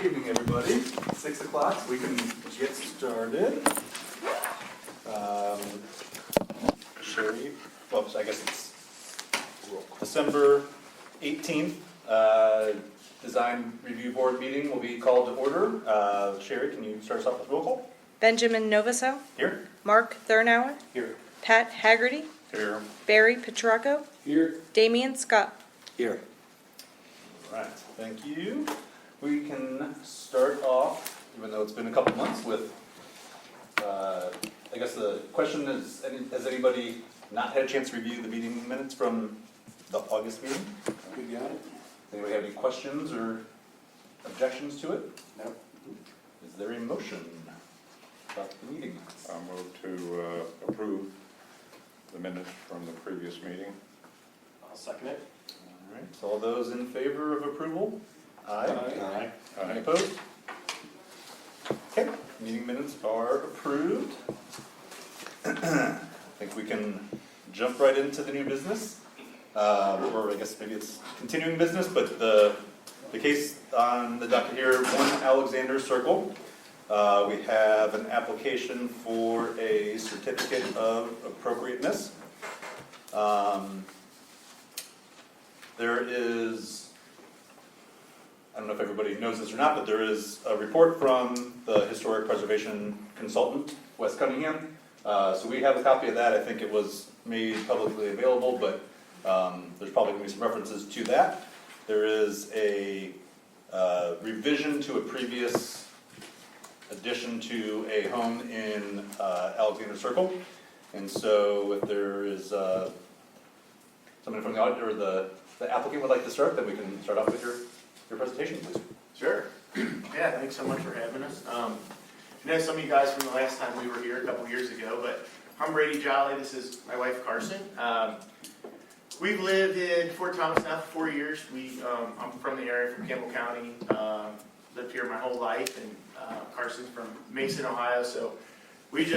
Good evening, everybody. 6 o'clock, so we can get started. Sherry, well, I guess it's December 18th. Design Review Board meeting will be called to order. Sherry, can you start us off with roll call? Benjamin Novaso, Here. Mark Thurnauer, Here. Pat Haggerty, Here. Barry Petracco, Here. Damian Scott. Here. All right, thank you. We can start off, even though it's been a couple months, with, I guess the question is, has anybody not had a chance to review the meeting minutes from the August meeting? We got it? Anybody have any questions or objections to it? No. Is there a motion about the meeting? I'll move to approve the minutes from the previous meeting. I'll second it. All right, so all those in favor of approval? Aye. Aye. Any opposed? Okay, meeting minutes are approved. I think we can jump right into the new business. Or I guess maybe it's continuing business, but the case on the docket here, 1 Alexander Circle. We have an application for a certificate of appropriateness. There is, I don't know if everybody knows this or not, but there is a report from the historic preservation consultant, Wes Cunningham. So we have a copy of that. I think it was made publicly available, but there's probably going to be some references to that. There is a revision to a previous addition to a home in Alexander Circle. And so if there is someone from the auditor or the applicant would like to start, then we can start off with your presentation, please. Sure. Yeah, thanks so much for having us. I know some of you guys from the last time we were here a couple years ago, but I'm Brady Jolly. This is my wife, Carson. We've lived in Fort Thomas now for 4 years. I'm from the area, from Campbell County. Lived here my whole life, and Carson's from Mason, Ohio. So we've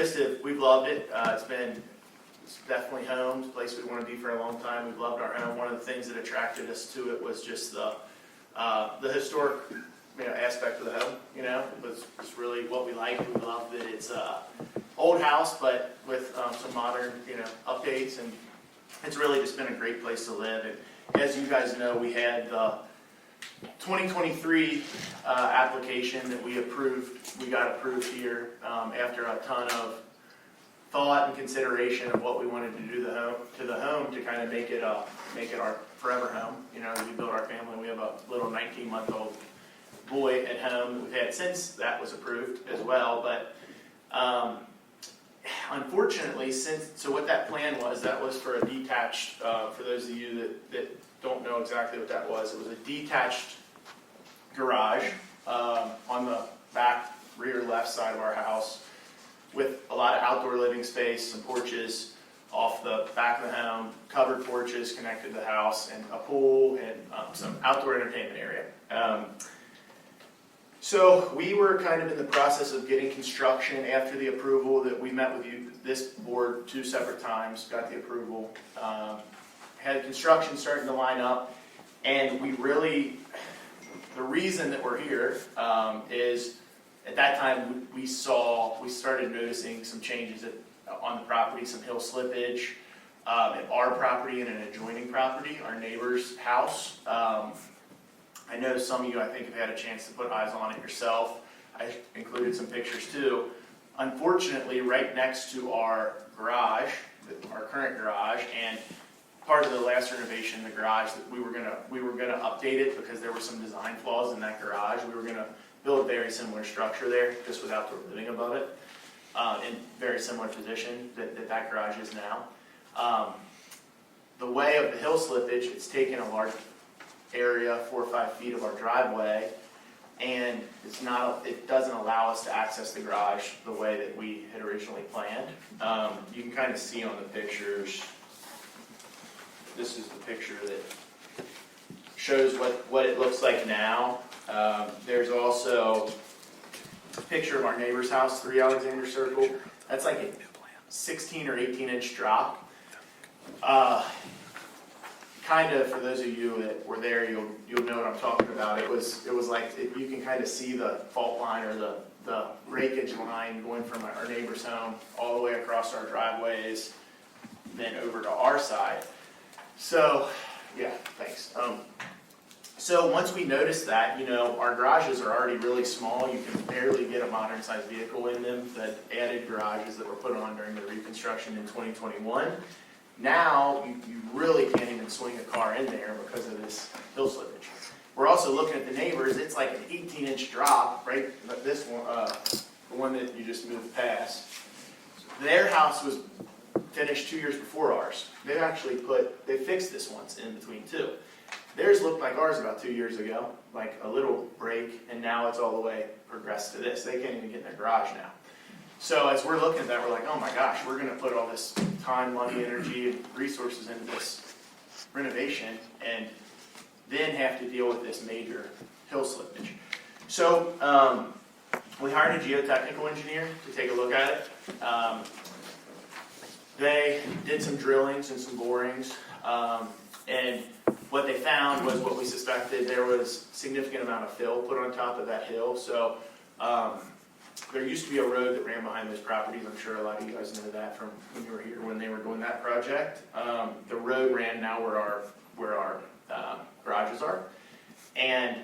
loved it. It's definitely home. It's a place we want to be for a long time. We've loved our home. One of the things that attracted us to it was just the historic, aspect of the home. It was really what we liked. We loved that it's old house, but with some modern, updates, and it's really just been a great place to live. And as you guys know, we had the 2023 application that we approved. We got approved here after a ton of thought and consideration of what we wanted to do to the home to kind of make it our forever home. We built our family. We have a little 19-month-old boy at home that we've had since that was approved as well. But unfortunately, so what that plan was, that was for a detached, for those of you that don't know exactly what that was, it was a detached garage on the back rear left side of our house with a lot of outdoor living space, some porches off the back of the home, covered porches connected to the house, and a pool and some outdoor entertainment area. So we were kind of in the process of getting construction after the approval that we met with you, this board 2 separate times, got the approval, had construction starting to line up, and the reason that we're here is at that time we started noticing some changes on the property, some hill slippage at our property and an adjoining property, our neighbor's house. I know some of you, I think, have had a chance to put eyes on it yourself. I included some pictures too. Unfortunately, right next to our garage, our current garage, and part of the last renovation, the garage, that we were gonna update it because there were some design flaws in that garage. We were gonna build a very similar structure there, just with outdoor living above it, in very similar position that garage is now. The way of the hill slippage, it's taken a large area, 4 or 5 feet of our driveway, and it doesn't allow us to access the garage the way that we had originally planned. You can kind of see on the pictures, this is the picture that shows what it looks like now. There's also a picture of our neighbor's house, 3 Alexander Circle. That's like a 16 or 18 inch drop. kind of, for those of you that were there, you'll know what I'm talking about. It was like, you can kind of see the fault line or the breakage line going from our neighbor's home all the way across our driveways, then over to our side. So, yeah, thanks. So once we noticed that, our garages are already really small. You can barely get a modern sized vehicle in them. The added garages that were put on during the reconstruction in 2021. Now, you really can't even swing a car in there because of this hill slippage. We're also looking at the neighbors. It's like an 18-inch drop, right? This one, the one that you just moved past. Their house was finished 2 years before ours. They fixed this once in between too. Theirs looked like ours about 2 years ago, like a little break, and now it's all the way progressed to this. They can't even get in their garage now. So as we're looking at that, we're like, oh my gosh, we're going to put all this time, money, energy, and resources into this renovation, and then have to deal with this major hill slippage. So we hired a geotechnical engineer to take a look at it. They did some drillings and some borings, and what they found was what we suspected. There was a significant amount of fill put on top of that hill. So there used to be a road that ran behind those properties. I'm sure a lot of you guys know that from when you were here when they were doing that project. The road ran now where our garages are, and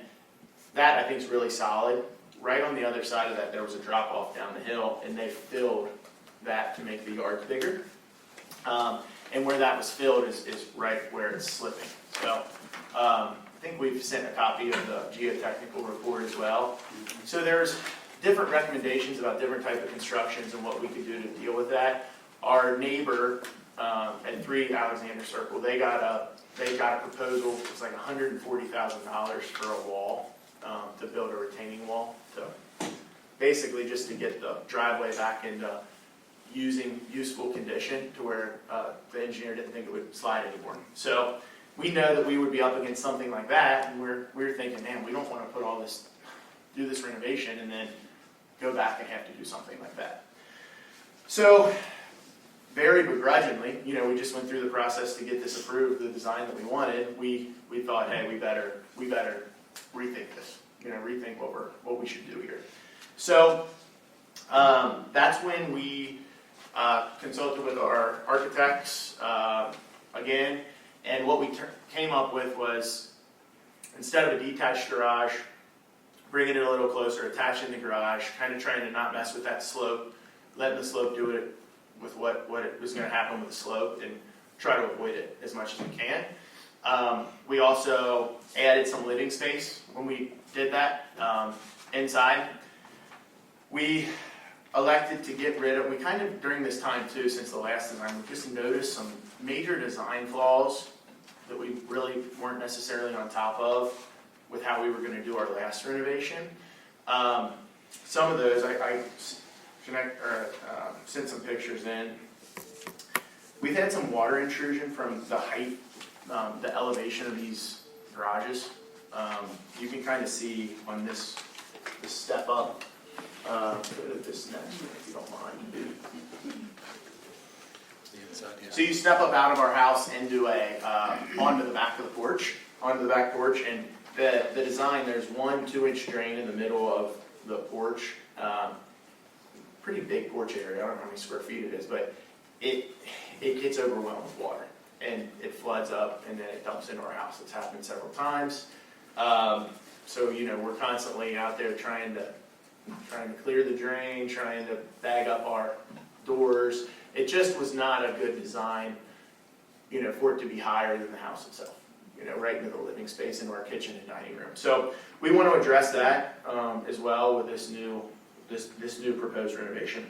that I think is really solid. Right on the other side of that, there was a drop off down the hill, and they filled that to make the yards bigger. And where that was filled is right where it's slipping. So I think we've sent a copy of the geotechnical report as well. So there's different recommendations about different type of constructions and what we could do to deal with that. Our neighbor at 3 Alexander Circle, they got a proposal. It was like $140,000 for a wall to build a retaining wall. So basically just to get the driveway back into using useful condition to where the engineer didn't think it would slide anymore. So we know that we would be up against something like that, and we're thinking, man, we don't want to do this renovation and then go back and have to do something like that. So very begrudgingly, we just went through the process to get this approved, the design that we wanted. We thought, hey, we better rethink this, rethink what we should do here. So that's when we consulted with our architects again, and what we came up with was, instead of a detached garage, bringing it a little closer, attaching the garage, kind of trying to not mess with that slope, letting the slope do it with what it was going to happen with the slope, and try to avoid it as much as we can. We also added some living space when we did that inside. We elected to get rid of, we kind of, during this time too, since the last design, we just noticed some major design flaws that we really weren't necessarily on top of with how we were going to do our last renovation. Some of those, I sent some pictures in. We've had some water intrusion from the height, the elevation of these garages. You can kind of see on this step up. Go to this next one if you don't mind. So you step up out of our house into onto the back of the porch, onto the back porch, and the design, there's 1 2-inch drain in the middle of the porch. Pretty big porch area. I don't know how many square feet it is, but it gets overwhelmed with water, and it floods up, and then it dumps into our house. It's happened several times. So we're constantly out there trying to clear the drain, trying to bag up our doors. It just was not a good design, for it to be higher than the house itself, right into the living space, into our kitchen and dining room. So we want to address that as well with this new proposed renovation.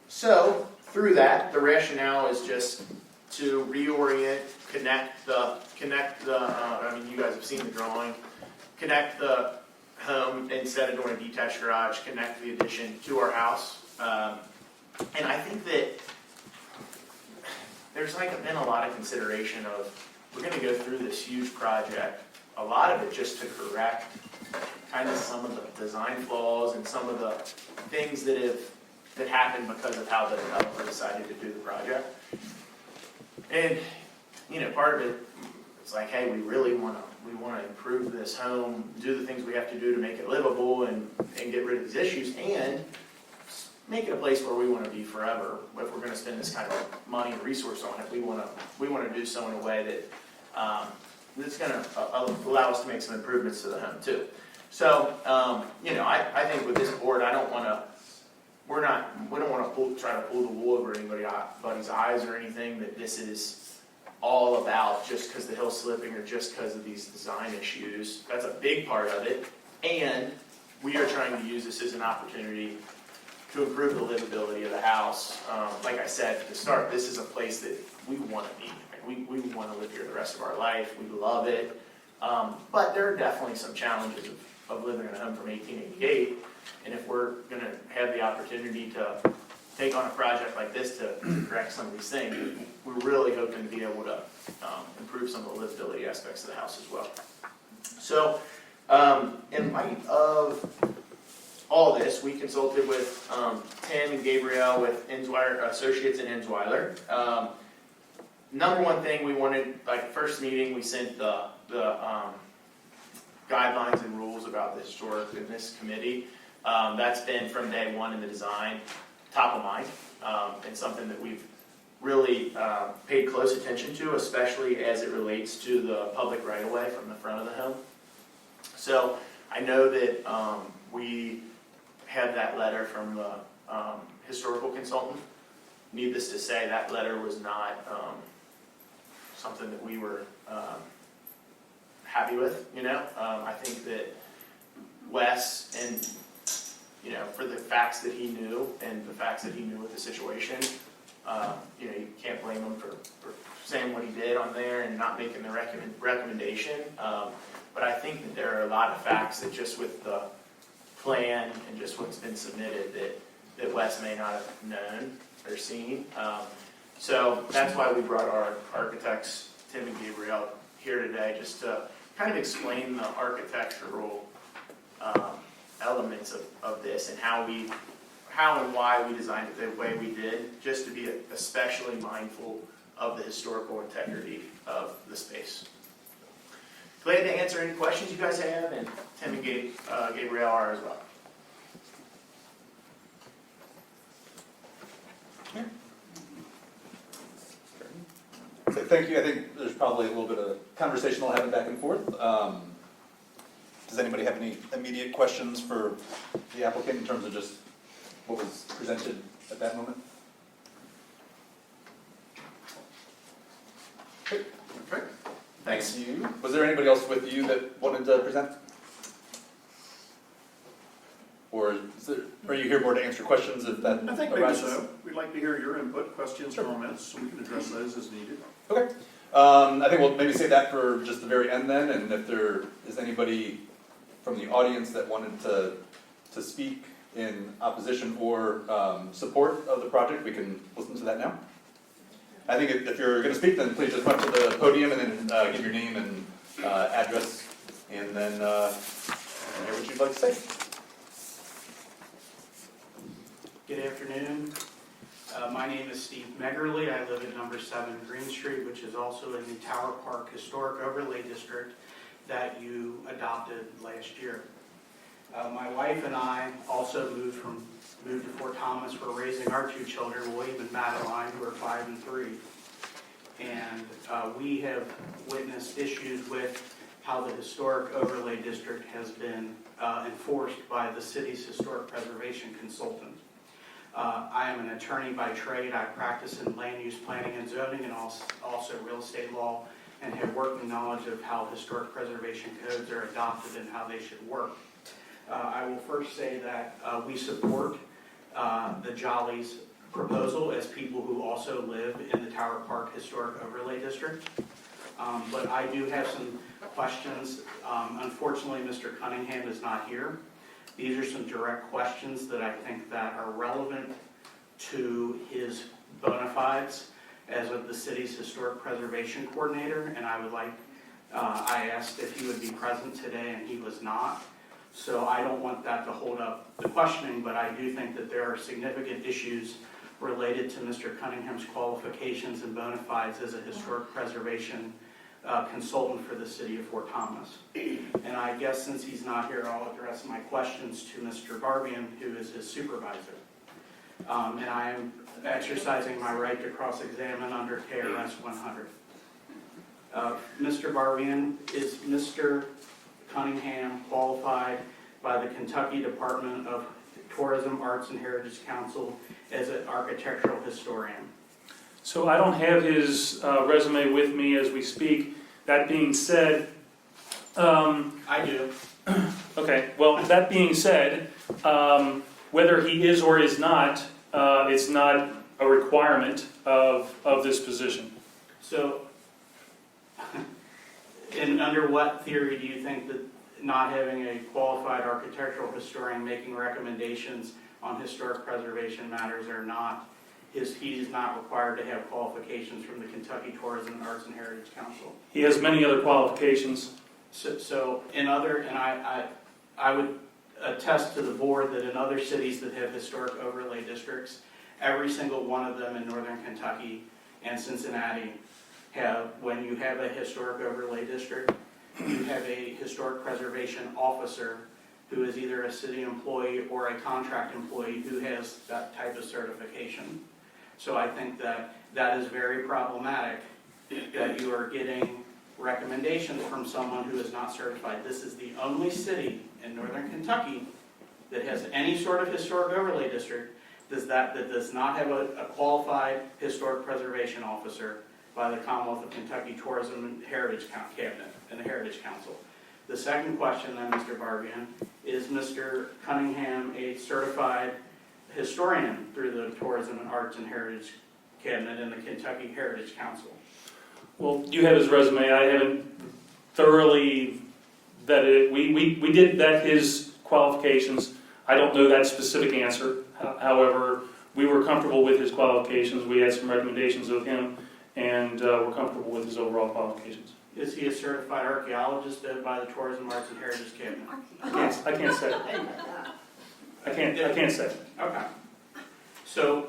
So through that, the rationale is just to reorient, connect the. You guys have seen the drawing. Connect the home, instead of doing a detached garage, connect the addition to our house. And I think that there's been a lot of consideration of, we're going to go through this huge project, a lot of it just to correct kind of some of the design flaws and some of the things that happened because of how the developer decided to do the project. And, you know, part of it, it's like, hey, we wanna improve this home, do the things we have to do to make it livable and get rid of these issues, and make it a place where we wanna be forever. If we're gonna spend this kind of money and resource on it, we wanna do so in a way that, that's gonna allow us to make some improvements to the home too. So, you know, I think with this board, we don't wanna try to pull the wool over anybody's eyes or anything, that this is all about just because the hill's slipping or just because of these design issues. That's a big part of it. And we are trying to use this as an opportunity to improve the livability of the house. Like I said, to start, this is a place that we want to be. Like we want to live here the rest of our life. We love it. But there are definitely some challenges of living in a home from 1888. And if we're going to have the opportunity to take on a project like this to correct some of these things, we're really hoping to be able to improve some of the livability aspects of the house as well. So, in light of all this, we consulted with Tim and Gabrielle with Associates in Ensweiler. Number one thing we wanted, like first meeting, we sent the guidelines and rules about the historic in this committee. That's been from day one in the design, top of mind, and something that we've really paid close attention to, especially as it relates to the public right-of-way from the front of the home. So I know that we had that letter from the historical consultant. Needless to say, that letter was not something that we were happy with, you know. I think that Wes, and you know, for the facts that he knew and the facts that he knew with the situation, you know, you can't blame him for saying what he did on there and not making the recommendation. But I think that there are a lot of facts that just with the plan and just what's been submitted that Wes may not have known or seen. So that's why we brought our architects, Tim and Gabrielle, here today, just to kind of explain the architectural elements of this and how and why we designed it the way we did, just to be especially mindful of the historical integrity of the space. Glad to answer any questions you guys have, and Tim and Gabrielle are as well. So thank you. I think there's probably a little bit of conversation we'll have back and forth. Does anybody have any immediate questions for the applicant in terms of just what was presented at that moment? Okay. Thanks. You. Was there anybody else with you that wanted to present? Or are you here more to answer questions if that I think maybe arises? so. We'd like to hear your input, questions, Sure. comments, so we can address those as needed. Okay. I think we'll maybe save that for just the very end then, and if there is anybody from the audience that wanted to speak in opposition or support of the project, we can listen to that now. I think if you're going to speak, then please just come up to the podium and then give your name and address, and then hear what you'd like to say. Good afternoon. My name is Steve Meggerly. I live at number 7 Greene Street, which is also in the Tower Park Historic Overlay District that you adopted last year. My wife and I also moved to Fort Thomas. We're raising our 2 children, William and Madeline, who are 5 and 3. And we have witnessed issues with how the Historic Overlay District has been enforced by the city's historic preservation consultant. I am an attorney by trade. I practice in land use planning and zoning and also real estate law, and have working knowledge of how historic preservation codes are adopted and how they should work. I will first say that we support the Jolly's proposal as people who also live in the Tower Park Historic Overlay District. But I do have some questions. Unfortunately, Mr. Cunningham is not here. These are some direct questions that I think that are relevant to his bona fides as of the city's historic preservation coordinator, and I asked if he would be present today, and he was not. So I don't want that to hold up the questioning, but I do think that there are significant issues related to Mr. Cunningham's qualifications and bona fides as a historic preservation consultant for the city of Fort Thomas. And I guess since he's not here, I'll address my questions to Mr. Barbian, who is his supervisor. And I am exercising my right to cross-examine under KRS 100. Mr. Barbian, is Mr. Cunningham qualified by the Kentucky Department of Tourism, Arts, and Heritage Council as an architectural historian? So I don't have his resume with me as we speak. That being said, I do. okay, well, that being said, whether he is or is not, it's not a requirement of this position. So, and under what theory do you think that not having a qualified architectural historian making recommendations on historic preservation matters are not, he is not required to have qualifications from the Kentucky Tourism, Arts, and Heritage Council? He has many other qualifications. So in other, and I would attest to the board that in other cities that have historic overlay districts, every single one of them in northern Kentucky and Cincinnati have, when you have a historic overlay district, you have a historic preservation officer who is either a city employee or a contract employee who has that type of certification. So I think that that is very problematic, that you are getting recommendations from someone who is not certified. This is the only city in northern Kentucky that has any sort of historic overlay district that does not have a qualified historic preservation officer by the Commonwealth of Kentucky Tourism and Heritage Cabinet and the Heritage Council. The second question then, Mr. Barbian, is Mr. Cunningham a certified historian through the Tourism and Arts and Heritage Cabinet and the Kentucky Heritage Council? Well, you have his resume. I haven't thoroughly vetted it. We did vet his qualifications. I don't know that specific answer. However, we were comfortable with his qualifications. We had some recommendations of him, and we're comfortable with his overall qualifications. Is he a certified archaeologist by the Tourism, Arts, and Heritage Cabinet? I can't say. I can't say. Okay. So,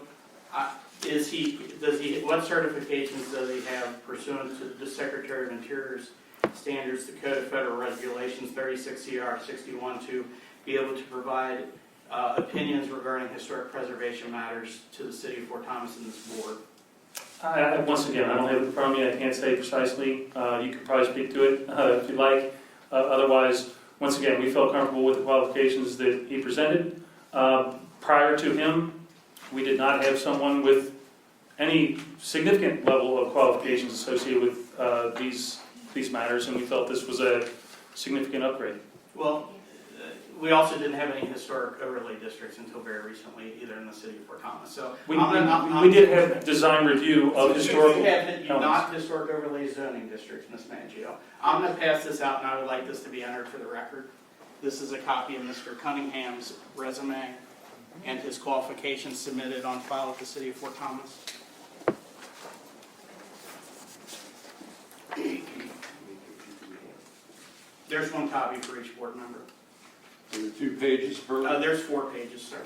what certifications does he have pursuant to the Secretary of Interior's standards, the Code of Federal Regulations 36 CR 61, to be able to provide opinions regarding historic preservation matters to the city of Fort Thomas and this board? Once again, I don't have it in front of me. I can't say precisely. You could probably speak to it if you'd like. Otherwise, once again, we felt comfortable with the qualifications that he presented. Prior to him, we did not have someone with any significant level of qualifications associated with these matters, and we felt this was a significant upgrade. Well, we also didn't have any historic overlay districts until very recently, either in the city of Fort Thomas. So We did have design review of historical You have elements. not historic overlay zoning districts, Ms. Mangio. I'm going to pass this out, and I would like this to be entered for the record. This is a copy of Mr. Cunningham's resume and his qualifications submitted on file at the city of Fort Thomas. There's one copy for each board member. There are 2 pages per. There's 4 pages, sir.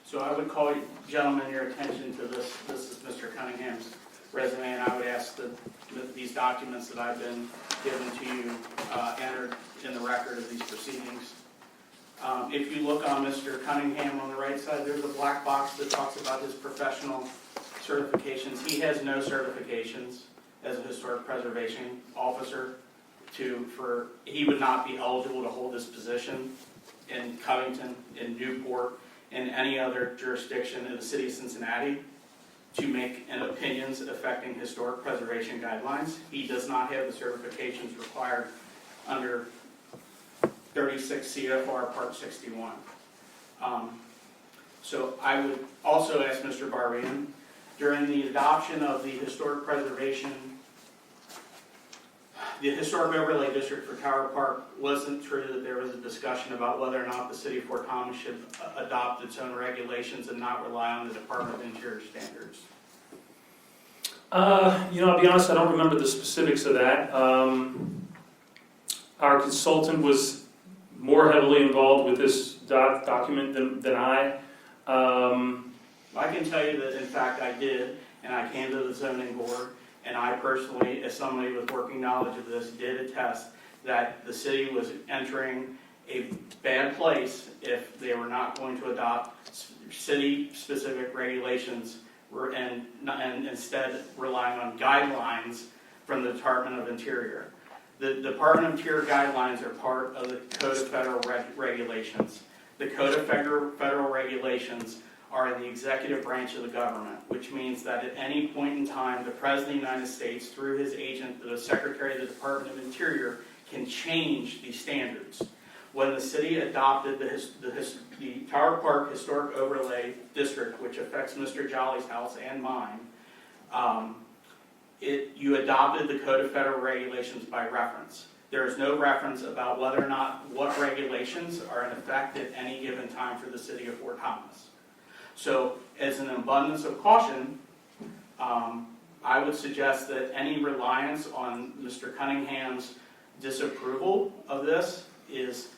So I would call, gentlemen, your attention to this. This is Mr. Cunningham's resume, and I would ask that these documents that I've been given to you entered in the record of these proceedings. If you look on Mr. Cunningham on the right side, there's a black box that talks about his professional certifications. He has no certifications as a historic preservation officer. He would not be eligible to hold this position in Covington, in Newport, in any other jurisdiction in the city of Cincinnati. to make opinions affecting historic preservation guidelines. He does not have the certifications required under 36 CFR Part 61. So I would also ask Mr. Barbian, during the adoption of the historic overlay district for Tower Park, wasn't true that there was a discussion about whether or not the city of Fort Thomas should adopt its own regulations and not rely on the Department of Interior standards? I'll be honest, I don't remember the specifics of that. Our consultant was more heavily involved with this document than I. I can tell you that in fact I did, and I came to the zoning board, and I personally, as somebody with working knowledge of this, did attest that the city was entering a bad place if they were not going to adopt city-specific regulations and instead relying on guidelines from the Department of Interior. The Department of Interior guidelines are part of the Code of Federal Regulations. The Code of Federal Regulations are in the executive branch of the government, which means that at any point in time, the President of the United States, through his agent, the Secretary of the Department of Interior, can change these standards. When the city adopted the Tower Park Historic Overlay District, which affects Mr. Jolly's house and mine, you adopted the Code of Federal Regulations by reference. There is no reference about whether or not what regulations are in effect at any given time for the city of Fort Thomas. So, as an abundance of caution, I would suggest that any reliance on Mr. Cunningham's disapproval of this is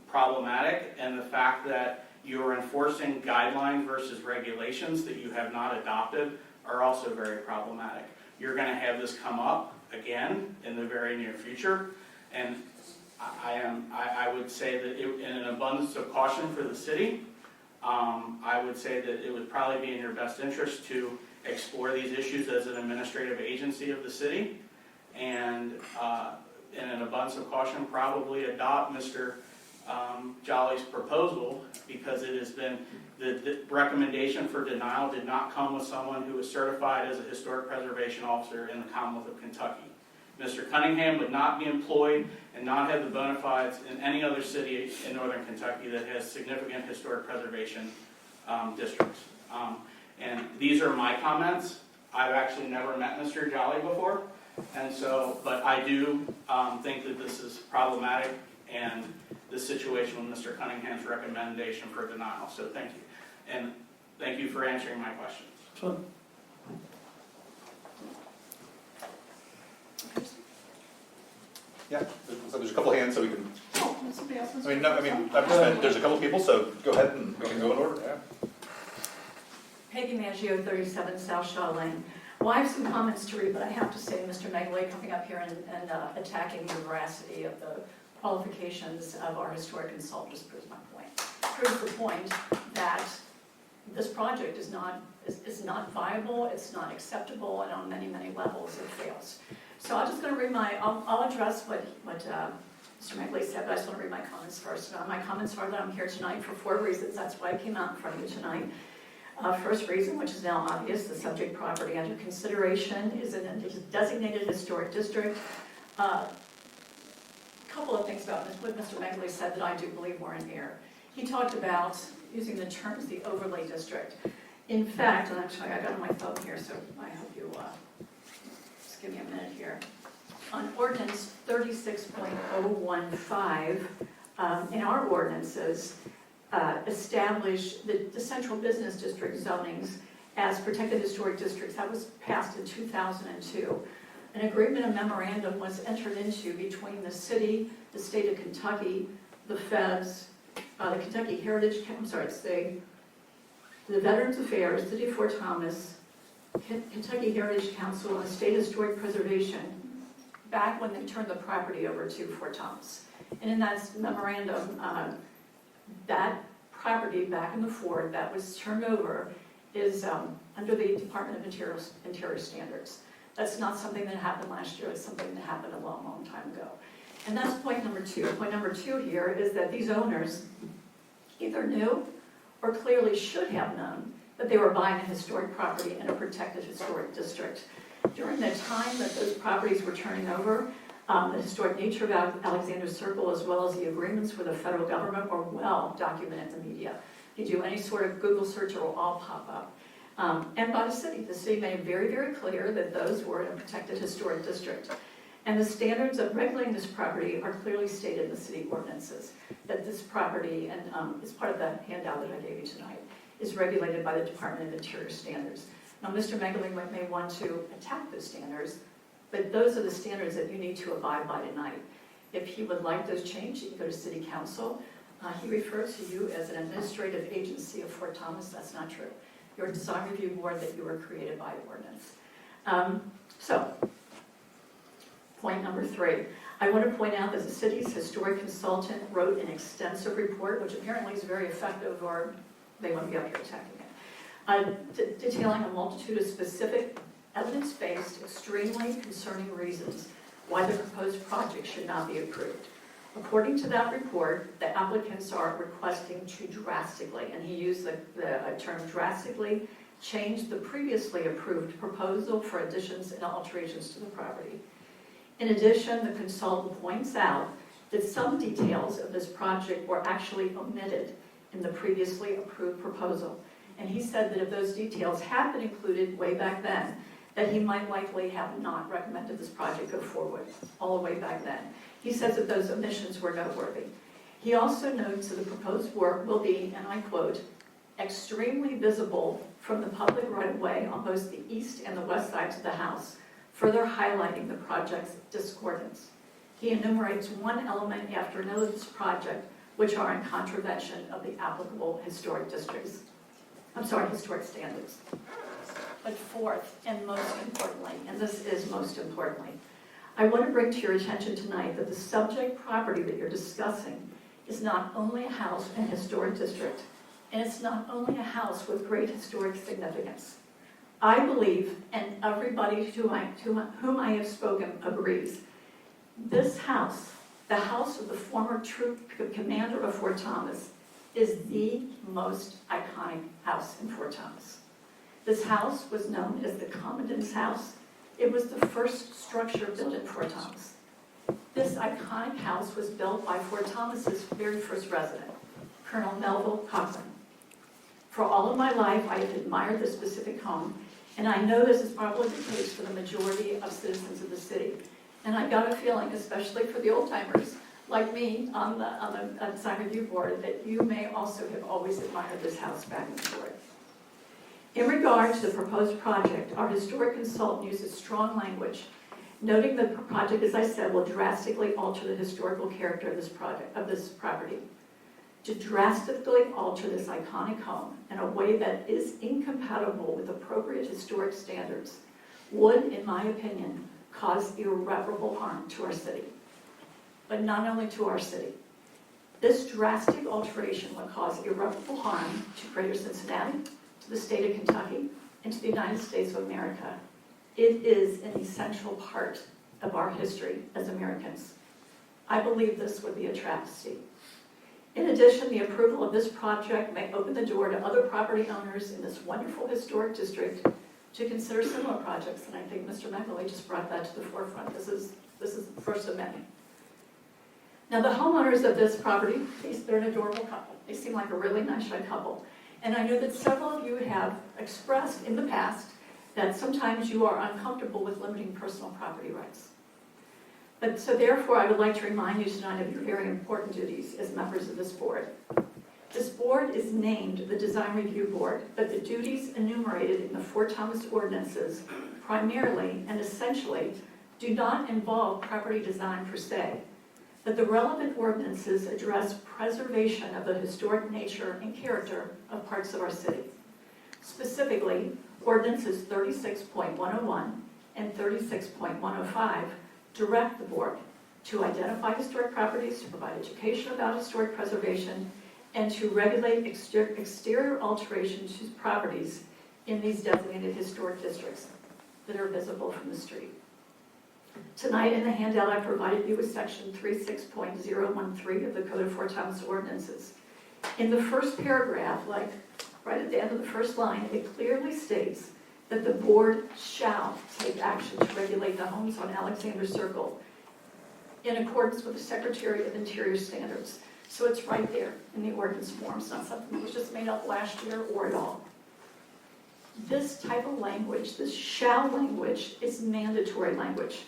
problematic, and the fact that you are enforcing guidelines versus regulations that you have not adopted are also very problematic. You're going to have this come up again in the very near future, and I would say that in an abundance of caution for the city, I would say that it would probably be in your best interest to explore these issues as an administrative agency of the city, and in an abundance of caution, probably adopt Mr. Jolly's proposal, because it has been, the recommendation for denial did not come with someone who was certified as a historic preservation officer in the Commonwealth of Kentucky. Mr. Cunningham would not be employed and not have the bona fides in any other city in northern Kentucky that has significant historic preservation districts. And these are my comments. I've actually never met Mr. Jolly before, and so, but I do think that this is problematic, and this situation with Mr. Cunningham's recommendation for denial. So thank you. And thank you for answering my questions. Sure. Yeah, so there's a couple hands, so we can, Oh, somebody else wants to- I've just meant, there's a couple people, so go ahead and we can go in order. Yeah. Peggy Maggio, 37 South Shaw Lane. Well, I have some comments to read, but I have to say, Mr. Megley coming up here and attacking the veracity of the qualifications of our historic consultant just proves my point. Proves the point that this project is not viable, it's not acceptable, and on many, many levels it fails. So I'm just going to read I'll address what Mr. Megley said, but I just want to read my comments first. My comments are that I'm here tonight for 4 reasons. That's why I came out in front of you tonight. First reason, which is now obvious, the subject property under consideration is in a designated historic district. Couple of things about what Mr. Megley said that I do believe were in error. He talked about using the terms the overlay district. In fact, and actually I got on my phone here, so I hope you just give me a minute here. On ordinance 36.015, in our ordinances, establish the central business district zonings as protected historic districts. That was passed in 2002. An agreement, a memorandum was entered into between the city, the state of Kentucky, the feds, the Kentucky Heritage, the Veterans Affairs, City of Fort Thomas, Kentucky Heritage Council, and the State Historic Preservation back when they turned the property over to Fort Thomas. And in that memorandum, that property back in the fort that was turned over is under the Department of Interior standards. That's not something that happened last year, it's something that happened a long, long time ago. And that's point number 2. Point number 2 here is that these owners either knew or clearly should have known but they were buying a historic property in a protected historic district. During the time that those properties were turning over, the historic nature of Alexander Circle, as well as the agreements with the federal government, are well documented in the media. You do any sort of Google search, it will all pop up. And by the city made it very, very clear that those were in a protected historic district. And the standards of regulating this property are clearly stated in the city ordinances, that this property, and it's part of the handout that I gave you tonight, is regulated by the Department of Interior standards. Now, Mr. Megley may want to attack those standards, but those are the standards that you need to abide by tonight. If he would like those changed, you can go to City Council. He refers to you as an administrative agency of Fort Thomas. That's not true. You're a design review board that you were created by ordinance. Point number 3. I want to point out that the city's historic consultant wrote an extensive report, which apparently is very effective, or they won't be up here attacking it, detailing a multitude of specific, evidence-based, extremely concerning reasons why the proposed project should not be approved. According to that report, the applicants are requesting to drastically, and he used the term drastically, change the previously approved proposal for additions and alterations to the property. In addition, the consultant points out that some details of this project were actually omitted in the previously approved proposal. And he said that if those details had been included way back then, that he might likely have not recommended this project go forward, all the way back then. He says that those omissions were noteworthy. He also notes that the proposed work will be, and I quote, extremely visible from the public right-of-way on both the east and the west sides of the house, further highlighting the project's discordance. He enumerates one element after another of this project, which are in contravention of the applicable historic historic standards. But fourth, and most importantly, and this is most importantly, I want to bring to your attention tonight that the subject property that you're discussing is not only a house in a historic district, and it's not only a house with great historic significance. I believe, and everybody to whom I have spoken agrees, this house, the house of the former troop commander of Fort Thomas, is the most iconic house in Fort Thomas. This house was known as the Commandant's House. It was the first structure built in Fort Thomas. This iconic house was built by Fort Thomas's very first resident, Colonel Melville Cochran. For all of my life, I have admired this specific home, and I know this is probably the case for the majority of citizens of the city. And I got a feeling, especially for the old timers like me on the design review board, that you may also have always admired this house back and forth. In regard to the proposed project, our historic consultant uses strong language, noting that the project, as I said, will drastically alter the historical character of this property. To drastically alter this iconic home in a way that is incompatible with appropriate historic standards would, in my opinion, cause irreparable harm to our city. But not only to our city. This drastic alteration would cause irreparable harm to Greater Cincinnati, to the state of Kentucky, and to the United States of America. It is an essential part of our history as Americans. I believe this would be a travesty. In addition, the approval of this project may open the door to other property owners in this wonderful historic district to consider similar projects, and I think Mr. McElwee just brought that to the forefront. This is the first of many. Now, the homeowners of this property, they're an adorable couple. They seem like a really nice young couple. And I know that several of you have expressed in the past that sometimes you are uncomfortable with limiting personal property rights. But so therefore, I would like to remind you tonight of your very important duties as members of this board. This board is named the Design Review Board, but the duties enumerated in the Fort Thomas ordinances primarily and essentially do not involve property design per se, but the relevant ordinances address preservation of the historic nature and character of parts of our city. Specifically, ordinances 36.101 and 36.105 direct the board to identify historic properties, to provide education about historic preservation, and to regulate exterior alterations to properties in these designated historic districts that are visible from the street. Tonight in the handout, I provided you with section 36.013 of the Code of Fort Thomas Ordinances. In the first paragraph, like right at the end of the first line, it clearly states that the board shall take action to regulate the homes on Alexander Circle in accordance with the Secretary of Interior standards. So it's right there in the ordinance form. It's not something that was just made up last year or at all. This type of language, this shall language, is mandatory language.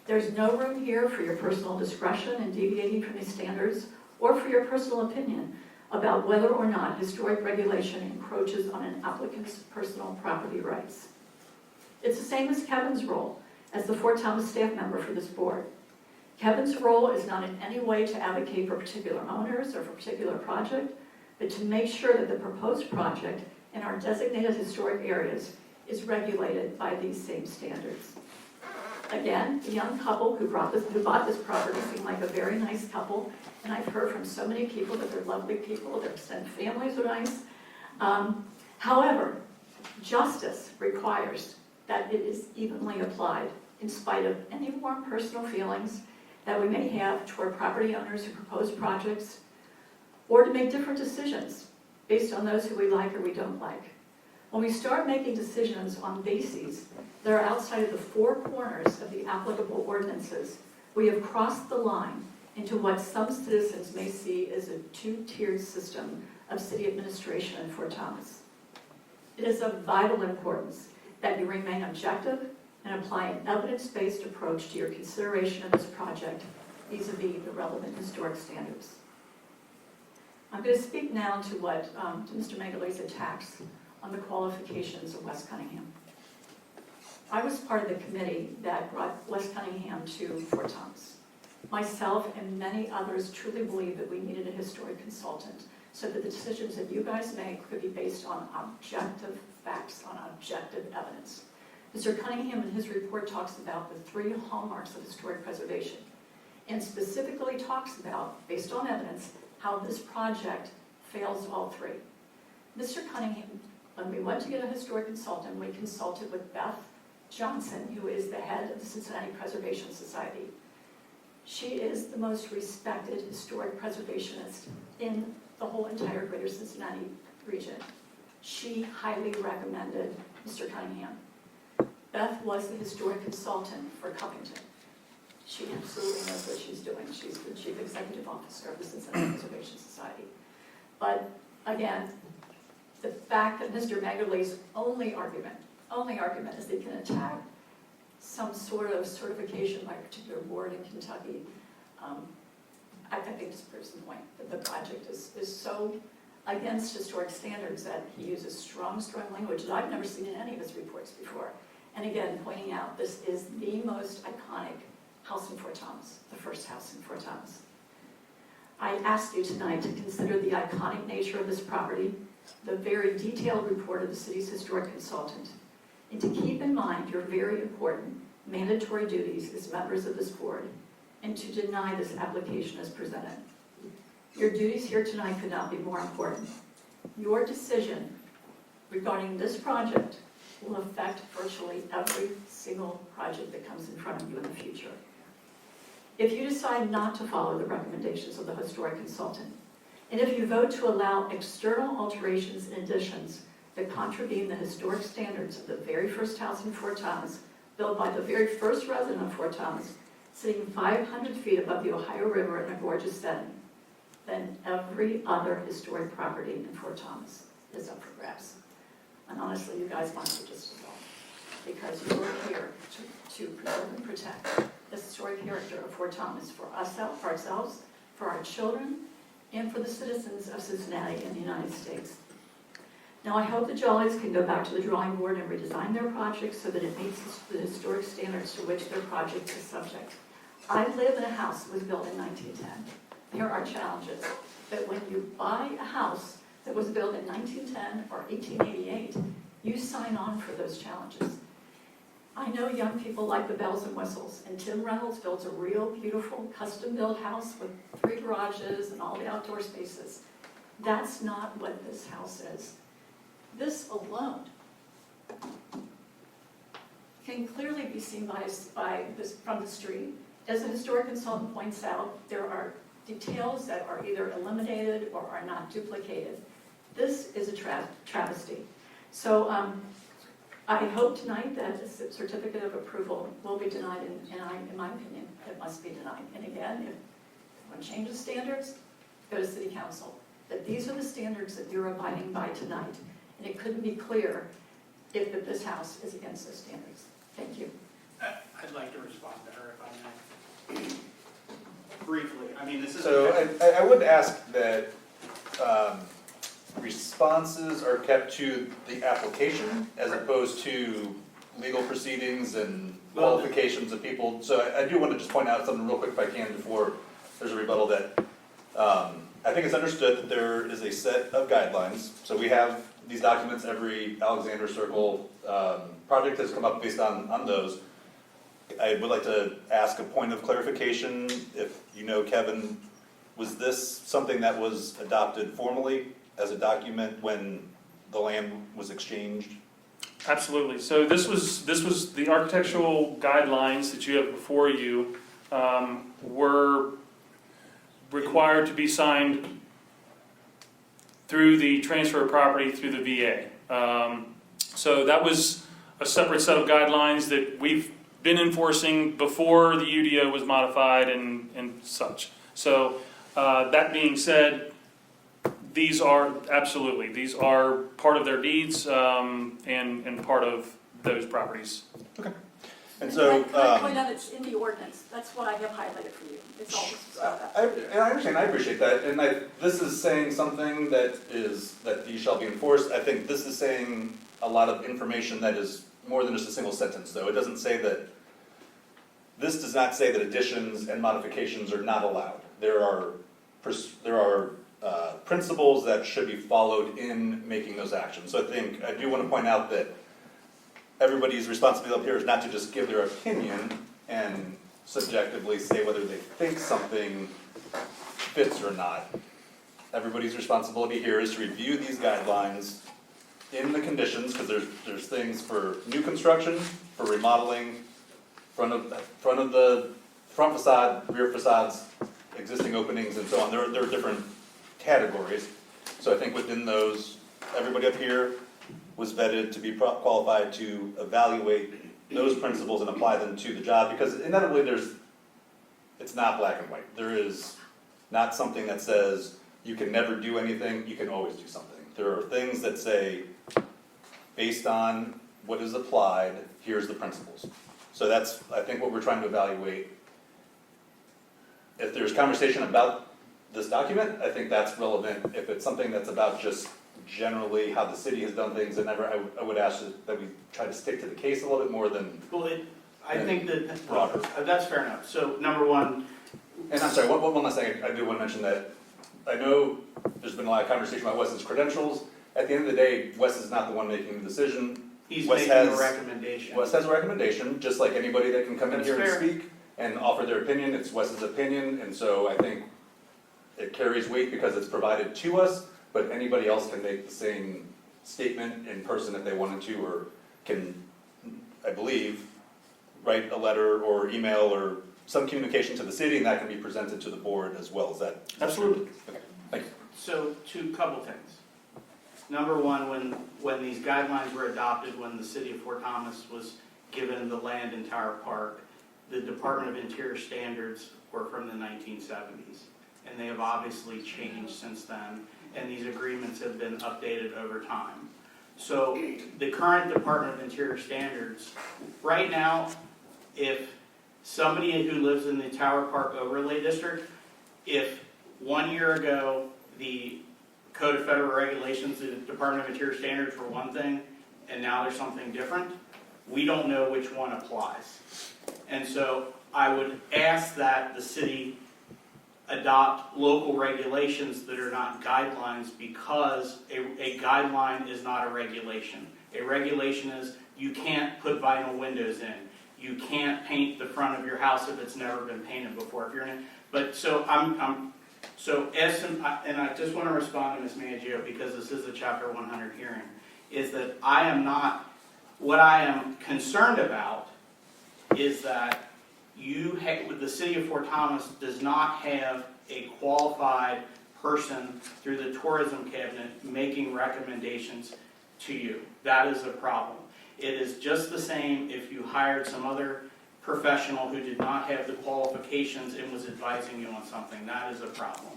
There's no room here for your personal discretion in deviating from these standards or for your personal opinion about whether or not historic regulation encroaches on an applicant's personal property rights. It's the same as Kevin's role as the Fort Thomas staff member for this board. Kevin's role is not in any way to advocate for particular owners or for a particular project, but to make sure that the proposed project in our designated historic areas is regulated by these same standards. Again, the young couple who bought this property seemed like a very nice couple, and I've heard from so many people that they're lovely people, their extended families are nice. However, justice requires that it is evenly applied in spite of any warm personal feelings that we may have toward property owners who propose projects, or to make different decisions based on those who we like or we don't like. When we start making decisions on bases that are outside of the four corners of the applicable ordinances, we have crossed the line into what some citizens may see as a two-tiered system of city administration in Fort Thomas. It is of vital importance that you remain objective and apply an evidence-based approach to your consideration of this project vis-a-vis the relevant historic standards. I'm going to speak now to Mr. Megale's attacks on the qualifications of West Cunningham. I was part of the committee that brought West Cunningham to Fort Thomas. Myself and many others truly believe that we needed a historic consultant so that the decisions that you guys make could be based on objective facts, on objective evidence. Mr. Cunningham in his report talks about the 3 hallmarks of historic preservation and specifically talks about, based on evidence, how this project fails all 3. Mr. Cunningham, when we went to get a historic consultant, we consulted with Beth Johnson, who is the head of the Cincinnati Preservation Society. She is the most respected historic preservationist in the whole entire greater Cincinnati region. She highly recommended Mr. Cunningham. Beth was the historic consultant for Cuppington. She absolutely knows what she's doing. She's the chief executive officer of the Cincinnati Preservation Society. But again, the fact that Mr. Megale's only argument is that he can attack some sort of certification by a particular board in Kentucky, I think just proves the point that the project is so against historic standards that he uses strong language that I've never seen in any of his reports before. And again, pointing out this is the most iconic house in Fort Thomas, the first house in Fort Thomas. I asked you tonight to consider the iconic nature of this property, the very detailed report of the city's historic consultant, and to keep in mind your very important mandatory duties as members of this board, and to deny this application as presented. Your duties here tonight could not be more important. Your decision regarding this project will affect virtually every single project that comes in front of you in the future. If you decide not to follow the recommendations of the historic consultant, and if you vote to allow external alterations and additions that contravene the historic standards of the very first house in Fort Thomas, built by the very first resident of Fort Thomas, sitting 500 feet above the Ohio River in a gorgeous setting, then every other historic property in Fort Thomas is up for grabs. And honestly, you guys want to just as well, because you're here to preserve and protect the historic character of Fort Thomas for us, for ourselves, for our children, and for the citizens of Cincinnati and the United States. Now, I hope the Jollies can go back to the drawing board and redesign their project so that it meets the historic standards to which their project is subject. I live in a house that was built in 1910. There are challenges, but when you buy a house that was built in 1910 or 1888, you sign on for those challenges. I know young people like the bells and whistles, and Tim Reynolds builds a real beautiful custom-built house with 3 garages and all the outdoor spaces. That's not what this house is. This alone can clearly be seen from the street. As the historic consultant points out, there are details that are either eliminated or are not duplicated This is a travesty. So I hope tonight that the certificate of approval will be denied, and in my opinion, it must be denied. And again, if one changes standards, go to city council. That these are the standards that you're abiding by tonight. And it couldn't be clearer if this house is against those standards. Thank you. I'd like to respond to her if I may. Briefly, I mean, this is. So I would ask that responses are kept to the application as opposed to legal proceedings and qualifications of people. So I do want to just point out something real quick if I can before there's a rebuttal that I think it's understood that there is a set of guidelines. So we have these documents, every Alexander Circle project has come up based on those. I would like to ask a point of clarification. If you know, Kevin, was this something that was adopted formally as a document when the land was exchanged? Absolutely. So this was the architectural guidelines that you have before you were required to be signed through the transfer of property through the VA. So that was a separate set of guidelines that we've been enforcing before the UDO was modified and such. So that being said, these are part of their deeds and part of those properties. And so, Can I point out it's in the ordinance? That's what I have highlighted for you. It's all and I understand, I appreciate that, and this is saying something that these shall be enforced. I think this is saying a lot of information that is more than just a single sentence, though. It doesn't say that, this does not say that additions and modifications are not allowed. There are principles that should be followed in making those actions. So I do want to point out that everybody's responsibility up here is not to just give their opinion and subjectively say whether they think something fits or not. Everybody's responsibility here is to review these guidelines in the conditions, because there's things for new construction, for remodeling, front facade, rear facades, existing openings, and so on. There are different categories. So I think within those, everybody up here was vetted to be qualified to evaluate those principles and apply them to the job, because inevitably it's not black and white. There is not something that says you can never do anything, you can always do something. There are things that say, based on what is applied, here's the principles. So that's, I think, what we're trying to evaluate. If there's conversation about this document, I think that's relevant. If it's something that's about just generally how the city has done things, and I would ask that we try to stick to the case a little bit more than. Well, I think that, broader. That's fair enough. So number one. And I'm sorry, one last thing, I do want to mention that I know there's been a lot of conversation about Wes's credentials. At the end of the day, Wes is not the one making the decision. He's Wes making a recommendation. Wes has a recommendation, just like anybody that can come in That's here and fair. speak and offer their opinion. It's Wes's opinion, and so I think it carries weight because it's provided to us, but anybody else can make the same statement in person if they wanted to, or can, I believe, write a letter or email or some communication to the city, and that can be presented to the board as well. Is that? Absolutely. Okay, thank you. So couple things. Number one, when these guidelines were adopted, when the city of Fort Thomas was given the land in Tower Park, the Department of Interior standards were from the 1970s. And they have obviously changed since then, and these agreements have been updated over time. So the current Department of Interior standards, right now, if somebody who lives in the Tower Park Overlay District, if 1 year ago the Code of Federal Regulations, the Department of Interior standards were one thing, and now there's something different, we don't know which one applies. And so I would ask that the city adopt local regulations that are not guidelines, because a guideline is not a regulation. A regulation is you can't put vinyl windows in. You can't paint the front of your house if it's never been painted before. If you're in, but so and I just want to respond to Ms. Maggio, because this is a Chapter 100 hearing, is that what I am concerned about is that the city of Fort Thomas does not have a qualified person through the tourism cabinet making recommendations to you. That is a problem. It is just the same if you hired some other professional who did not have the qualifications and was advising you on something. That is a problem.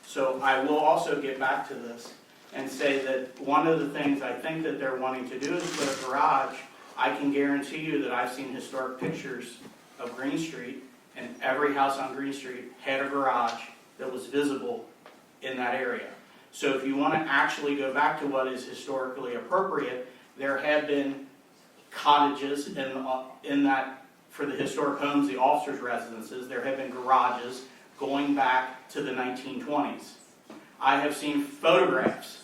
So I will also get back to this and say that one of the things I think that they're wanting to do is put a garage. I can guarantee you that I've seen historic pictures of Greene Street, and every house on Greene Street had a garage that was visible in that area. So if you want to actually go back to what is historically appropriate, there have been cottages in that, for the historic homes, the officers' residences, there have been garages going back to the 1920s. I have seen photographs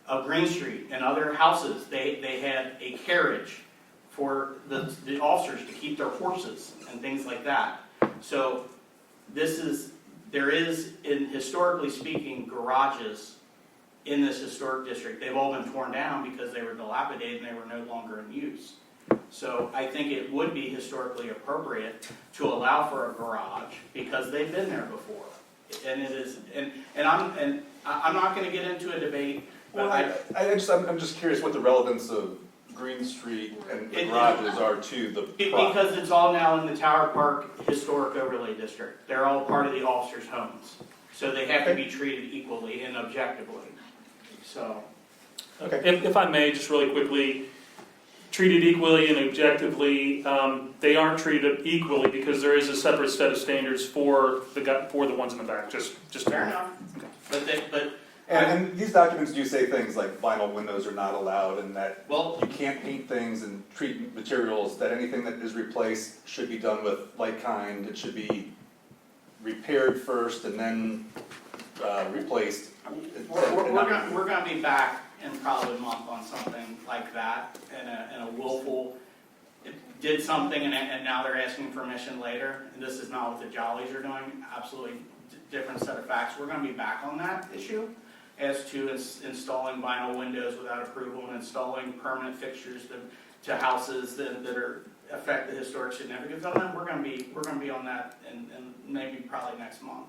of Greene Street and other houses. They had a carriage for the officers to keep their horses and things like that. So there is, in historically speaking, garages in this historic district. They've all been torn down because they were dilapidated and they were no longer in use. So I think it would be historically appropriate to allow for a garage because they've been there before. And it is, and I'm not going to get into a debate. But Well, I'm just curious what the relevance of Greene Street and the garages are to the project. Because it's all now in the Tower Park Historic Overlay District. They're all part of the officers' homes. So they have to be treated equally and objectively. So. Okay. If I may, just really quickly, treated equally and objectively, they aren't treated equally because there is a separate set of standards for the ones in the back. Just Fair enough. But And these documents do say things like vinyl windows are not allowed, and that well, you can't paint things and treat materials, that anything that is replaced should be done with like kind. It should be repaired first and then replaced. we're going to be back in probably a month on something like that, and a willful did something and now they're asking permission later, and this is not what the Jollies are doing. Absolutely different set of facts. We're going to be back on that issue as to installing vinyl windows without approval and installing permanent fixtures to houses that affect the historic significance of them. We're going to be on that and maybe probably next month.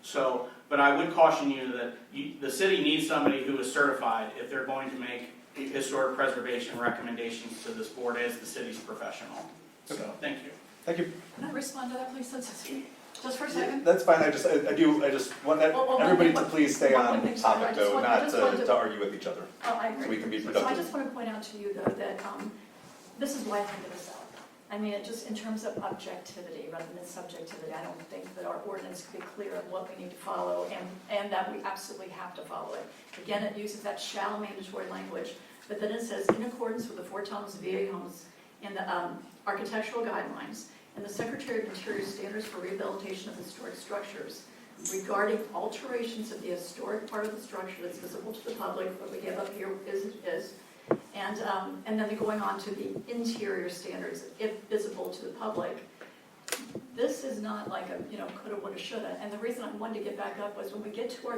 So, but I would caution you that the city needs somebody who is certified if they're going to make historic preservation recommendations to this board as the city's professional. So, thank you. Thank you. Can I respond to that, please, just for a second? That's fine. I just want everybody to please stay on topic though, not to argue with each other. Oh, I agree. So we can be So I productive. just want to point out to you, though, that this is why I think this out. I mean, it just in terms of objectivity rather than subjectivity, I don't think that our ordinance could be clear of what we need to follow and that we absolutely have to follow it. Again, it uses that shall mandatory language, but then it says, in accordance with the Fort Thomas VA homes and the architectural guidelines and the Secretary of Interior standards for rehabilitation of historic structures regarding alterations of the historic part of the structure that's visible to the public, what we have up here is, and then going on to the interior standards, if visible to the public. This is not like a, coulda, woulda, shoulda. And the reason I wanted to get back up was when we get to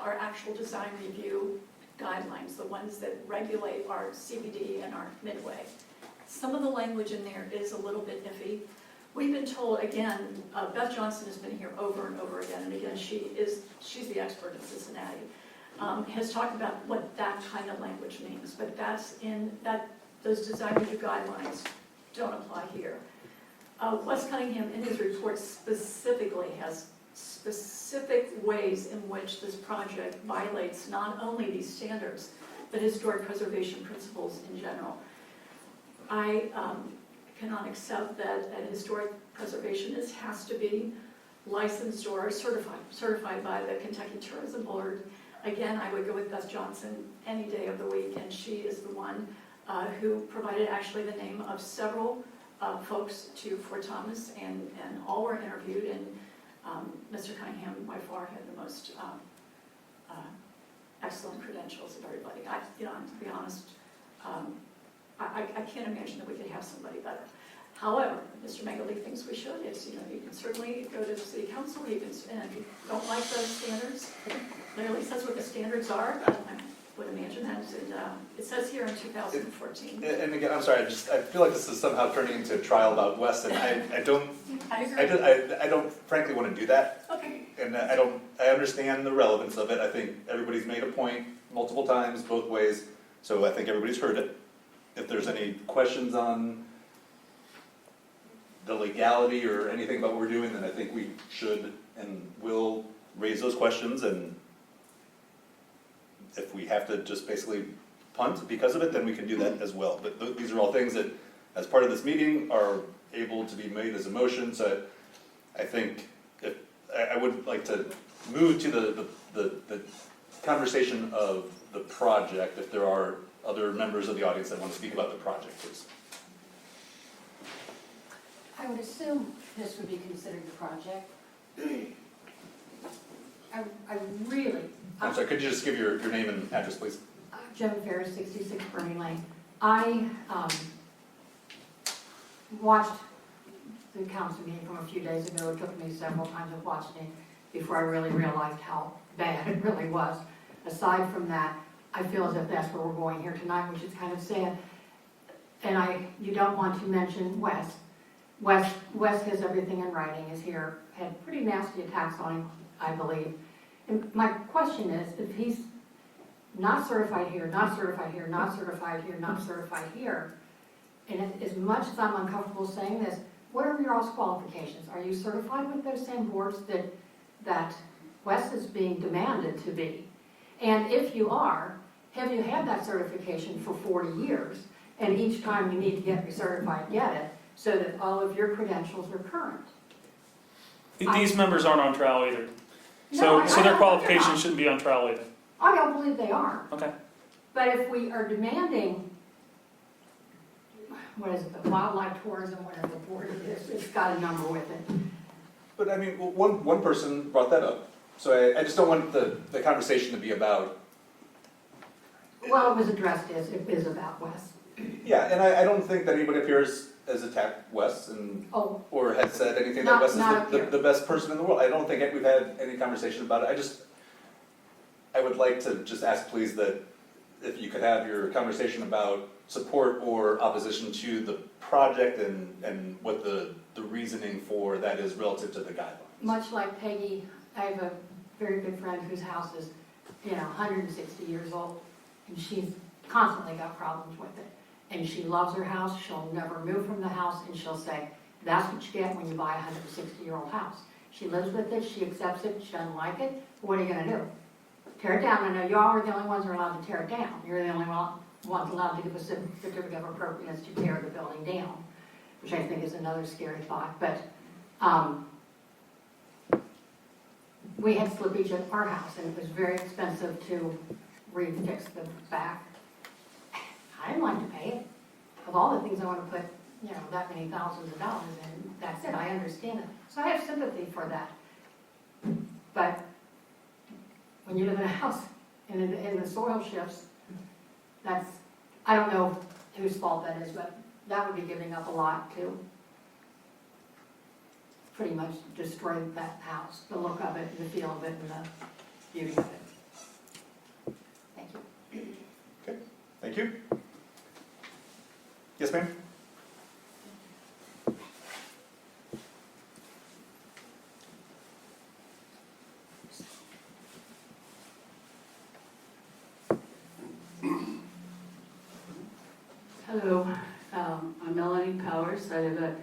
our actual design review guidelines, the ones that regulate our CBD and our midway, some of the language in there is a little bit iffy. We've been told, again, Beth Johnson has been here over and over again, and again, she's the expert in Cincinnati. Has talked about what that kind of language means, but those design review guidelines don't apply here. Wes Cunningham, in his report, specifically has specific ways in which this project violates not only these standards, but historic preservation principles in general. I cannot accept that a historic preservationist has to be licensed or certified by the Kentucky Tourism Board. Again, I would go with Beth Johnson any day of the week, and she is the one who provided actually the name of several folks to Fort Thomas, and all were interviewed, and Mr. Cunningham by far had the most excellent credentials of everybody. To be honest, I can't imagine that we could have somebody better. However, Mr. Megali thinks we should. You can certainly go to the city council. And if you don't like those standards, it clearly says what the standards are. I would imagine that. And it says here in 2014. And again, I'm sorry. I feel like this is somehow turning into a trial about Wes, and I don't I agree. I don't frankly want to do that. Okay. and I understand the relevance of it. I think everybody's made a point multiple times, both ways, so I think everybody's heard it. If there's any questions on the legality or anything about what we're doing, then I think we should and will raise those questions, and if we have to just basically punt because of it, then we can do that as well. But these are all things that, as part of this meeting, are able to be made as a motion, so I think if, I would like to move to the conversation of the project, if there are other members of the audience that want to speak about the project, please. I would assume this would be considered the project. I really, I'm sorry, could you just give your name and address, please? Joan Ferris, 66 Bernie Lane. I watched the council meeting from a few days ago. It took me several times of watching it before I really realized how bad it really was. Aside from that, I feel as if that's where we're going here tonight, which is kind of sad. And you don't want to mention Wes. Wes has everything in writing, is here, had pretty nasty attacks on him, I believe. And my question is, if he's not certified here, not certified here, not certified here, not certified here, and as much as I'm uncomfortable saying this, what are your all's qualifications? Are you certified with those same boards that Wes is being demanded to be? And if you are, have you had that certification for 40 years? And each time you need to get recertified, get it, so that all of your credentials are current. These members aren't on trial either. No, So their qualifications shouldn't be on trial either. I don't believe they are. Okay. But if we are demanding, what is it, the wildlife tourism, whatever board it is, it's got a number with it. But I mean, one person brought that up, so I just don't want the conversation to be about. Well, it was addressed as, it is about Wes. Yeah, and I don't think that anybody up here has attacked Wes and, Oh, or has said anything Not- that Wes not up is here. the best person in the world. I don't think we've had any conversation about it. I would like to just ask, please, that if you could have your conversation about support or opposition to the project and what the reasoning for that is relative to the guidelines. much like Peggy, I have a very good friend whose house is, 160 years old, and she's constantly got problems with it. And she loves her house, she'll never move from the house, and she'll say, that's what you get when you buy a 160-year-old house. She lives with it, she accepts it, she doesn't like it, what are you gonna do? Tear it down. I know y'all are the only ones who are allowed to tear it down. You're the only ones allowed to give a certificate of appropriateness to tear the building down, which I think is another scary thought. But we had slippage at our house, and it was very expensive to refix the back. I didn't like to pay it. Of all the things I want to put, that many thousands of dollars in, that's it. I understand it. So I have sympathy for that. But when you live in a house and the soil shifts, I don't know whose fault that is, but that would be giving up a lot to pretty much destroy that house, the look of it, the feel of it, and the beauty of it. Thank you. Okay, thank you. Yes, ma'am? Hello, I'm Melanie Powers. I live at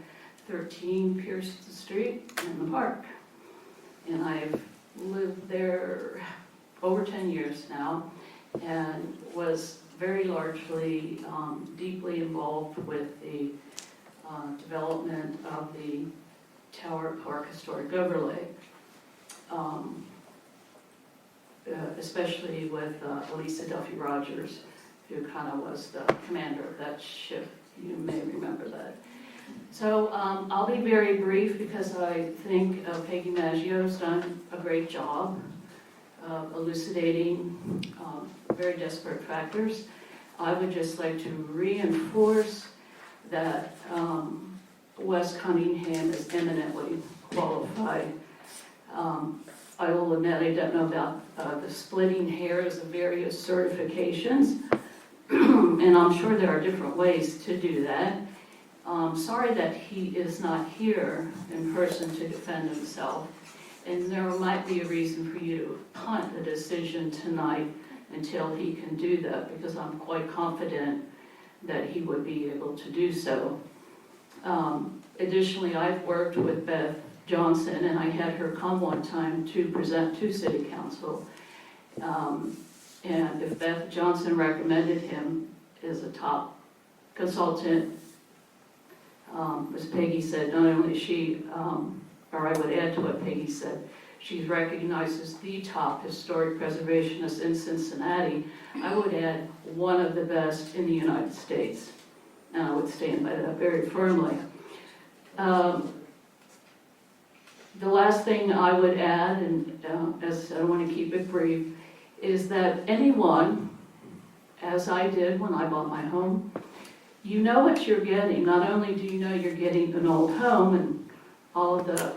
13 Pierce Street in the park. And I've lived there over 10 years now and was very largely deeply involved with the development of the Tower Park Historic Overlay. Especially with Elisa Duffy Rogers, who kind of was the commander of that ship. You may remember that. So I'll be very brief because I think Peggy Maggio's done a great job of elucidating very desperate factors. I would just like to reinforce that Wes Cunningham is eminently qualified. I will admit I don't know about the splitting hairs of various certifications, and I'm sure there are different ways to do that. Sorry that he is not here in person to defend himself. And there might be a reason for you to punt a decision tonight until he can do that, because I'm quite confident that he would be able to do so. Additionally, I've worked with Beth Johnson, and I had her come one time to present to City Council. And if Beth Johnson recommended him as a top consultant, as Peggy said, not only she, or I would add to what Peggy said, she's recognized as the top historic preservationist in Cincinnati. I would add one of the best in the United States, and I would stand by that very firmly. The last thing I would add, and as I want to keep it brief, is that anyone, as I did when I bought my home, you know what you're getting. Not only do you know you're getting an old home and all of the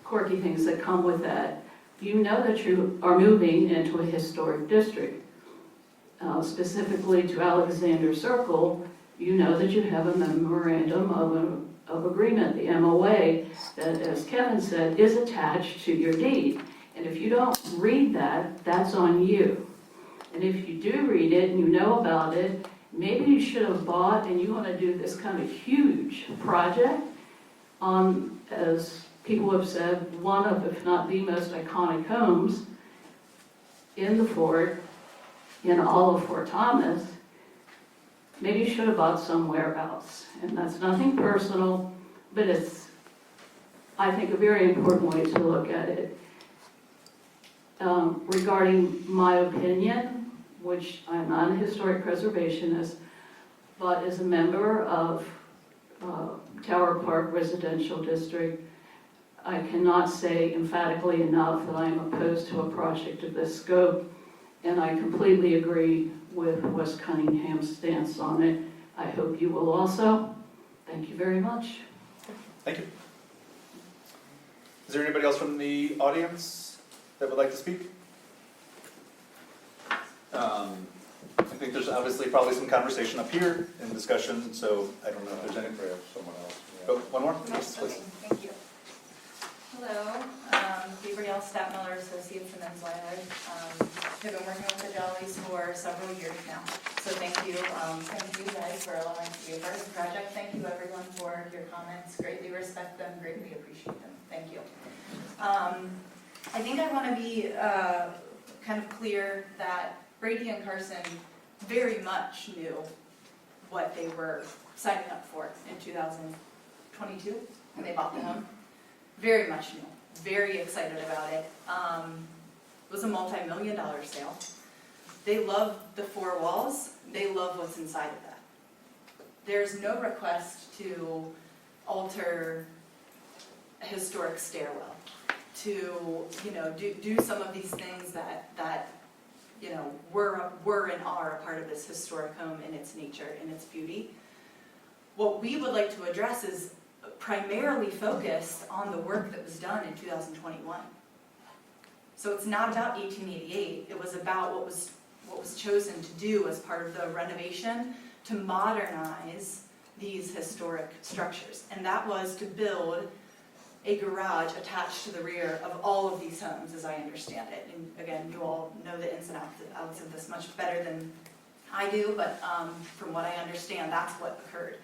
quirky things that come with that, you know that you are moving into a historic district. Specifically to Alexander Circle, you know that you have a memorandum of agreement, the MOA, that, as Kevin said, is attached to your deed. And if you don't read that, that's on you. And if you do read it and you know about it, maybe you should have bought, and you want to do this kind of huge project on, as people have said, one of, if not the most iconic homes in the fort, in all of Fort Thomas. Maybe you should have bought somewhere else. And that's nothing personal, but it's, I think, a very important way to look at it. Regarding my opinion, which I'm not a historic preservationist, but as a member of Tower Park Residential District, I cannot say emphatically enough that I am opposed to a project of this scope, and I completely agree with West Cunningham's stance on it. I hope you will also. Thank you very much. Thank you. Is there anybody else from the audience that would like to speak? I think there's obviously probably some conversation up here and discussion, so I don't know if there's any. We have someone else. Oh, one more? Yes, Okay, please. thank you. Hello, Gabrielle Stadtmiller, Associates in Enslider. I've been working with the Jollies for several years now, so thank you guys for allowing me to be a part of the project. Thank you everyone for your comments, greatly respect them, greatly appreciate them, thank you. I think I want to be kind of clear that Brady and Carson very much knew what they were signing up for in 2022 when they bought the home. Very much knew, very excited about it. It was a multi-million-dollar sale. They love the four walls, they love what's inside of that. There's no request to alter a historic stairwell, to do some of these things that were and are a part of this historic home in its nature, in its beauty. What we would like to address is primarily focused on the work that was done in 2021. So it's not about 1888, it was about what was chosen to do as part of the renovation to modernize these historic structures. And that was to build a garage attached to the rear of all of these homes, as I understand it. And again, you all know the ins and outs of this much better than I do, but from what I understand, that's what occurred.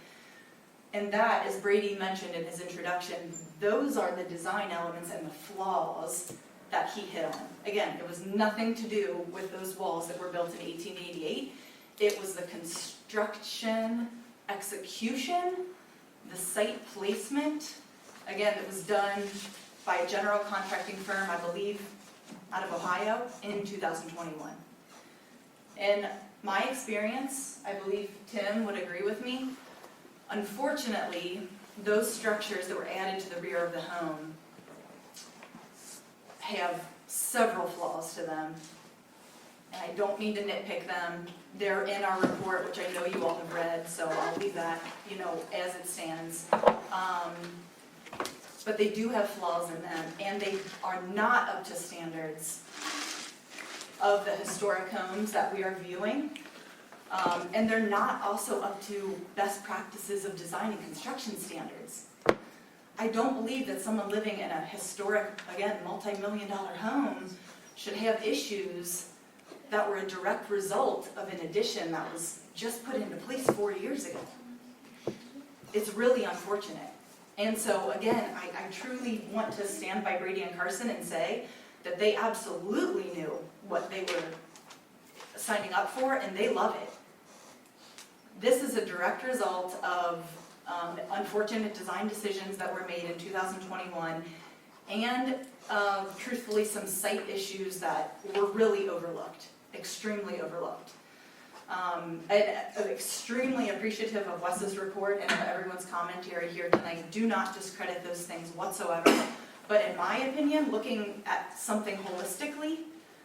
And that, as Brady mentioned in his introduction, those are the design elements and the flaws that he hit on. Again, it was nothing to do with those walls that were built in 1888. It was the construction, execution, the site placement. Again, it was done by a general contracting firm, I believe, out of Ohio in 2021. In my experience, I believe Tim would agree with me, unfortunately, those structures that were added to the rear of the home have several flaws to them. And I don't mean to nitpick them. They're in our report, which I know you all have read, so I'll leave that, as it stands. But they do have flaws in them, and they are not up to standards of the historic homes that we are viewing. And they're not also up to best practices of design and construction standards. I don't believe that someone living in a historic, again, multi-million-dollar home should have issues that were a direct result of an addition that was just put into place 4 years ago. It's really unfortunate. And so, again, I truly want to stand by Brady and Carson and say that they absolutely knew what they were signing up for, and they love it. This is a direct result of unfortunate design decisions that were made in 2021, and truthfully, some site issues that were really overlooked, extremely overlooked. I'm extremely appreciative of Wes's report and of everyone's commentary here tonight. Do not discredit those things whatsoever. But in my opinion, looking at something holistically,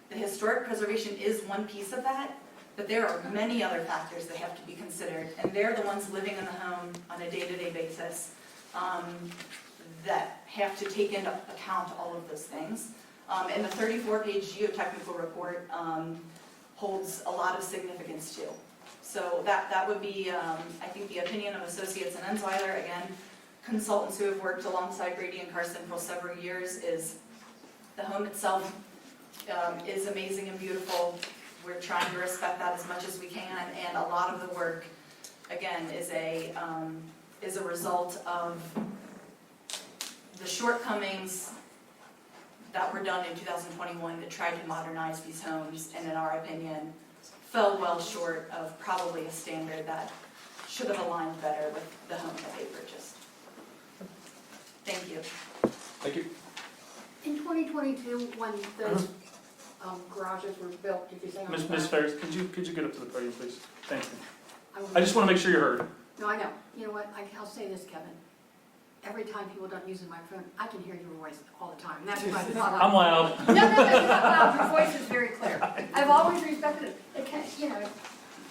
the historic preservation is one piece of that, but there are many other factors that have to be considered, and they're the ones living in the home on a day-to-day basis that have to take into account all of those things. And the 34-page geotechnical report holds a lot of significance too. So that would be, I think, the opinion of Associates and Ensweiler. Again, consultants who have worked alongside Brady and Carson for several years. Is the home itself is amazing and beautiful. We're trying to respect that as much as we can, and a lot of the work, again, is a result of the shortcomings that were done in 2021 to try to modernize these homes, and in our opinion, fell well short of probably a standard that should have aligned better with the home that they purchased. Thank you. Thank you. In 2022, when those garages were built, did you say on the Ms. back? Ferris, could you get up to the podium, please? Thank you. will- I just want to make sure you're heard. No, I know. You know what? I'll say this, Kevin. Every time people don't use the microphone, I can hear your voice all the time. And that's what I thought. I'm loud. No, you're not loud. Your voice is very clear. I've always respected it. It can,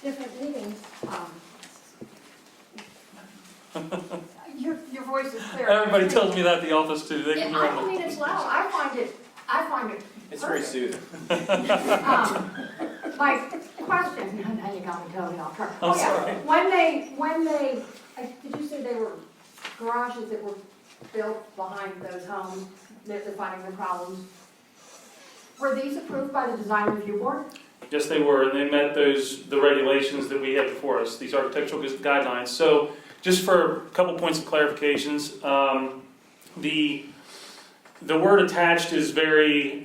different meetings, your voice is clear. Everybody tells me that at the office too. They can And hear I don't mean it's loud. I find it It's very perfect. soothing. My question, now you got me totally off track. I'm sorry. When they, did you say they were garages that were built behind those homes, that they're finding the problems? Were these approved by the design review board? Yes, they were, and they met the regulations that we had before us, these architectural guidelines. So, just for a couple points of clarifications, the word attached is very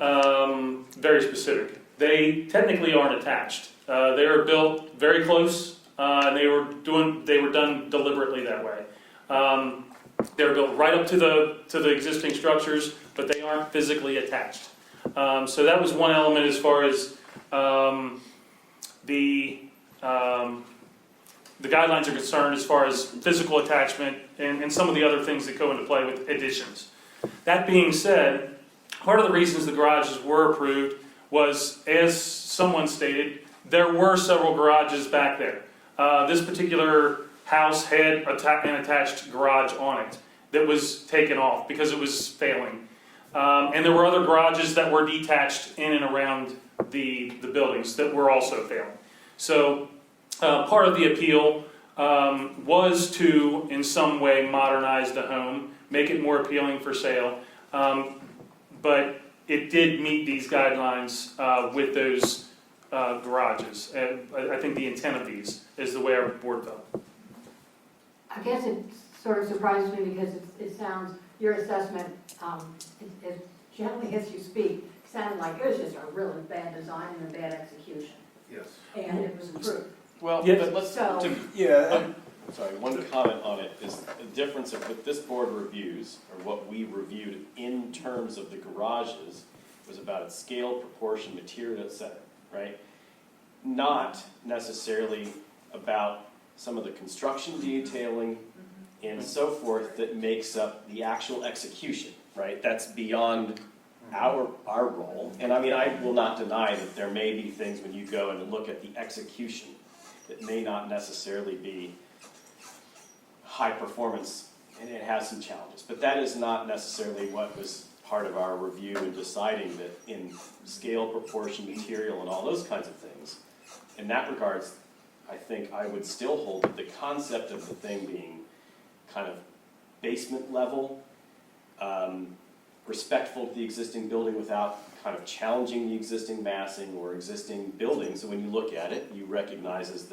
specific. They technically aren't attached. They were built very close, and they were done deliberately that way. They were built right up to the existing structures, but they aren't physically attached. So that was one element as far as the guidelines are concerned, as far as physical attachment and some of the other things that go into play with additions. That being said, part of the reasons the garages were approved was, as someone stated, there were several garages back there. This particular house had an attached garage on it that was taken off because it was failing. And there were other garages that were detached in and around the buildings that were also failing. So part of the appeal was to, in some way, modernize the home, make it more appealing for sale. But it did meet these guidelines with those garages. And I think the intent of these is the way our board felt. I guess it sort of surprises me because it sounds, your assessment, as gently as you speak, sounded like it was just a really bad design and a bad execution. Yes. And it was improved. Well, Yeah. but let's, So- sorry, one comment on it is the difference of what this board reviews, or what we reviewed in terms of the garages, was about its scale, proportion, material, et cetera, right? Not necessarily about some of the construction detailing and so forth that makes up the actual execution, right? That's beyond our role. And I mean, I will not deny that there may be things when you go and look at the execution that may not necessarily be high performance, and it has some challenges. But that is not necessarily what was part of our review in deciding that in scale, proportion, material, and all those kinds of things. In that regards, I think I would still hold that the concept of the thing being kind of basement level respectful to the existing building without kind of challenging the existing massing or existing building. So when you look at it, you recognize, as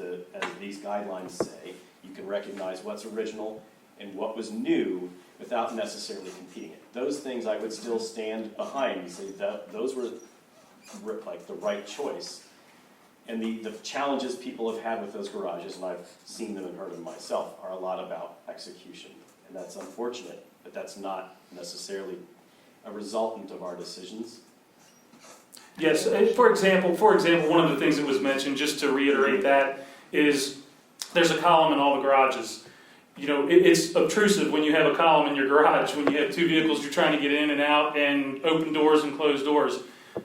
these guidelines say, you can recognize what's original and what was new without necessarily competing it. Those things I would still stand behind and say that those were like the right choice. And the challenges people have had with those garages, and I've seen them and heard them myself, are a lot about execution. And that's unfortunate, but that's not necessarily a resultant of our decisions. Yes, for example, one of the things that was mentioned, just to reiterate that, is there's a column in all the garages. You know, it's obtrusive when you have a column in your garage, when you have two vehicles, you're trying to get in and out and open doors and close doors.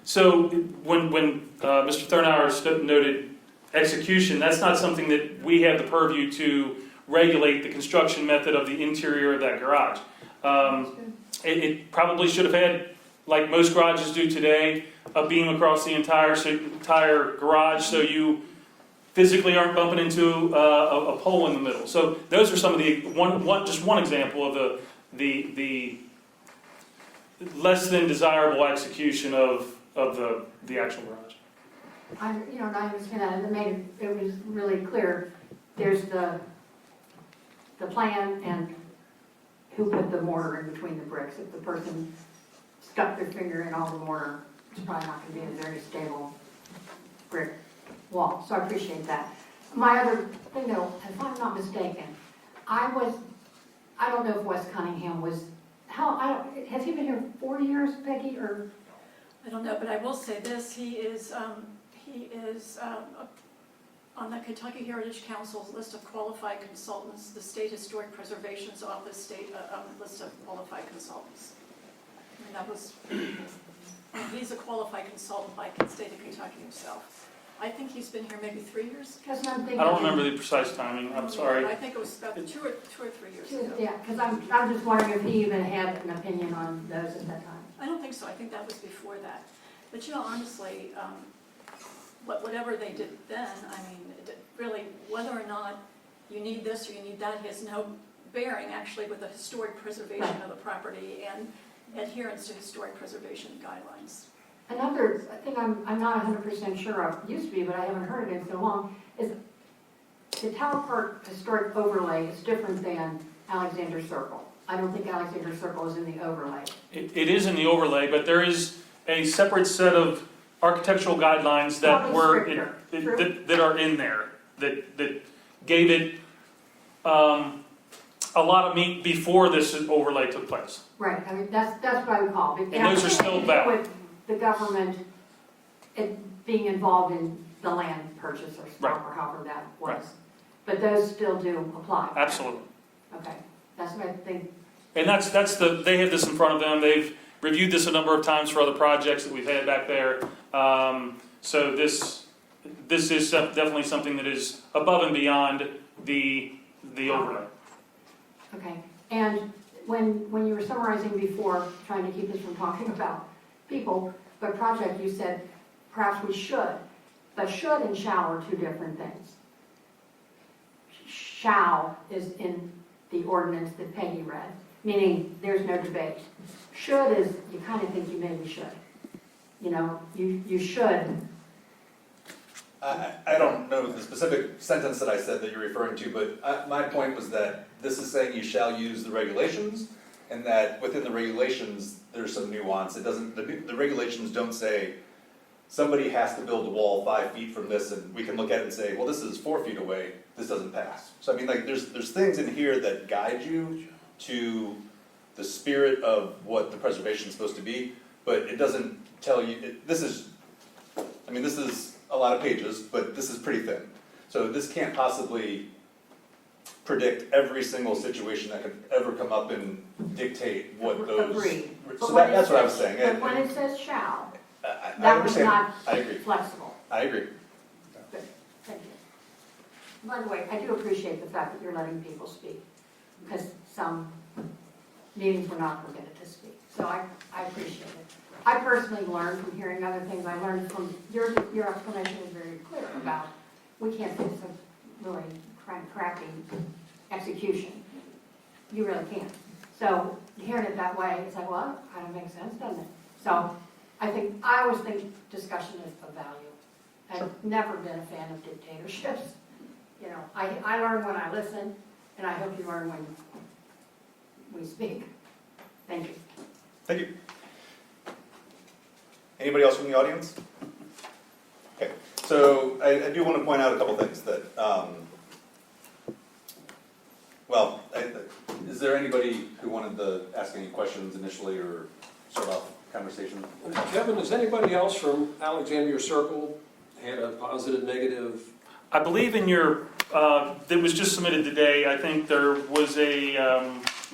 So when Mr. Thurnauer noted execution, that's not something that we have the purview to regulate the construction method of the interior of that garage. It probably should have had, like most garages do today, a beam across the entire garage, so you physically aren't bumping into a pole in the middle. So those are some of the just one example of the less than desirable execution of the actual garage. I understand that, it was really clear. There's the plan and who put the mortar in between the bricks. If the person stuck their finger in all the mortar, it's probably not going to be a very stable brick wall. So I appreciate that. My other thing, though, if I'm not mistaken, I don't know if Wes Cunningham was, has he been here 4 years, Peggy, or? I don't know, but I will say this, he is on the Kentucky Heritage Council's list of qualified consultants, the State Historic Preservation's Office list of qualified consultants. And that was, he's a qualified consultant by the state of Kentucky himself. I think he's been here maybe 3 years. I don't remember the precise timing, I'm sorry. I think it was about two or 3 years ago. Yeah, because I'm just wondering if he even had an opinion on those at that time. I don't think so. I think that was before that. But honestly, whatever they did then, really, whether or not you need this or you need that has no bearing actually with the historic preservation of the property and adherence to historic preservation guidelines. Another thing I'm not 100% sure of, used to be, but I haven't heard it in so long, is the Tower Park Historic Overlay is different than Alexander Circle. I don't think Alexander Circle is in the overlay. It is in the overlay, but there is a separate set of architectural guidelines that that are in there that gave it a lot of meat before this overlay took place. Right. That's what I recall. And those are still valid. With the government being involved in the land purchase or swap or however that was. Right. But those still do apply. Absolutely. Okay. That's what I think. And they have this in front of them. They've reviewed this a number of times for other projects that we've had back there. So this is definitely something that is above and beyond the overlay. Okay. And when you were summarizing before, trying to keep this from talking about people, but project, you said perhaps we should. But should and shall are two different things. Shall is in the ordinance that Peggy read, meaning there's no debate. Should is, you kind of think you maybe should. You should. I don't know the specific sentence that I said that you're referring to, but my point was that this is saying you shall use the regulations, and that within the regulations, there's some nuance. It doesn't, the regulations don't say somebody has to build a wall 5 feet from this, and we can look at it and say, well, this is 4 feet away, this doesn't pass. So there's things in here that guide you to the spirit of what the preservation is supposed to be, but it doesn't tell you, this is a lot of pages, but this is pretty thin. So this can't possibly predict every single situation that could ever come up and dictate what those... Agreed. So that's what I was saying. But when it says shall, I that was understand. not I agree. flexible. I agree. Good. Thank you. By the way, I do appreciate the fact that you're letting people speak, because some meetings were not permitted to speak. So I appreciate it. I personally learned from hearing other things. I learned from your explanation was very clear about we can't fix a really crappy execution. You really can't. So hearing it that way, it's like, well, kind of makes sense, doesn't it? So I always think discussion is of value. I've never been a fan of dictatorships. You know, I learn when I listen, and I hope you learn when we speak. Thank you. Thank you. Anybody else from the audience? Okay, so I do want to point out a couple things that, is there anybody who wanted to ask any questions initially or start off the conversation? Kevin, has anybody else from Alexandria Circle had a positive, negative? I believe in your, that was just submitted today, I think there was a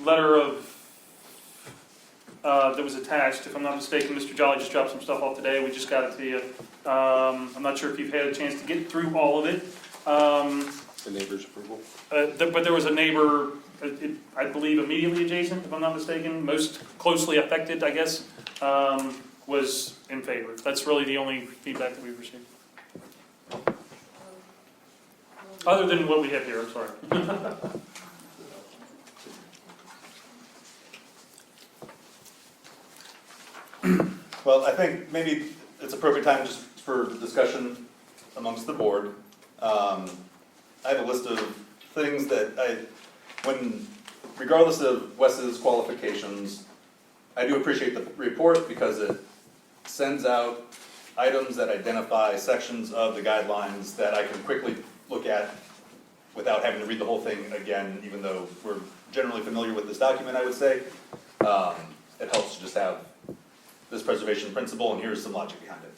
letter of, that was attached, if I'm not mistaken. Mr. Jolly just dropped some stuff off today, we just got it to you. I'm not sure if you've had a chance to get through all of it. The neighbor's approval? But there was a neighbor, I believe immediately adjacent, if I'm not mistaken, most closely affected, I guess, was in favor. That's really the only feedback that we've received. Other than what we have here, I'm sorry. Well, I think maybe it's appropriate time just for discussion amongst the board. I have a list of things that regardless of Wes's qualifications, I do appreciate the report because it sends out items that identify sections of the guidelines that I can quickly look at without having to read the whole thing again, even though we're generally familiar with this document, I would say. It helps to just have this preservation principle, and here's some logic behind it.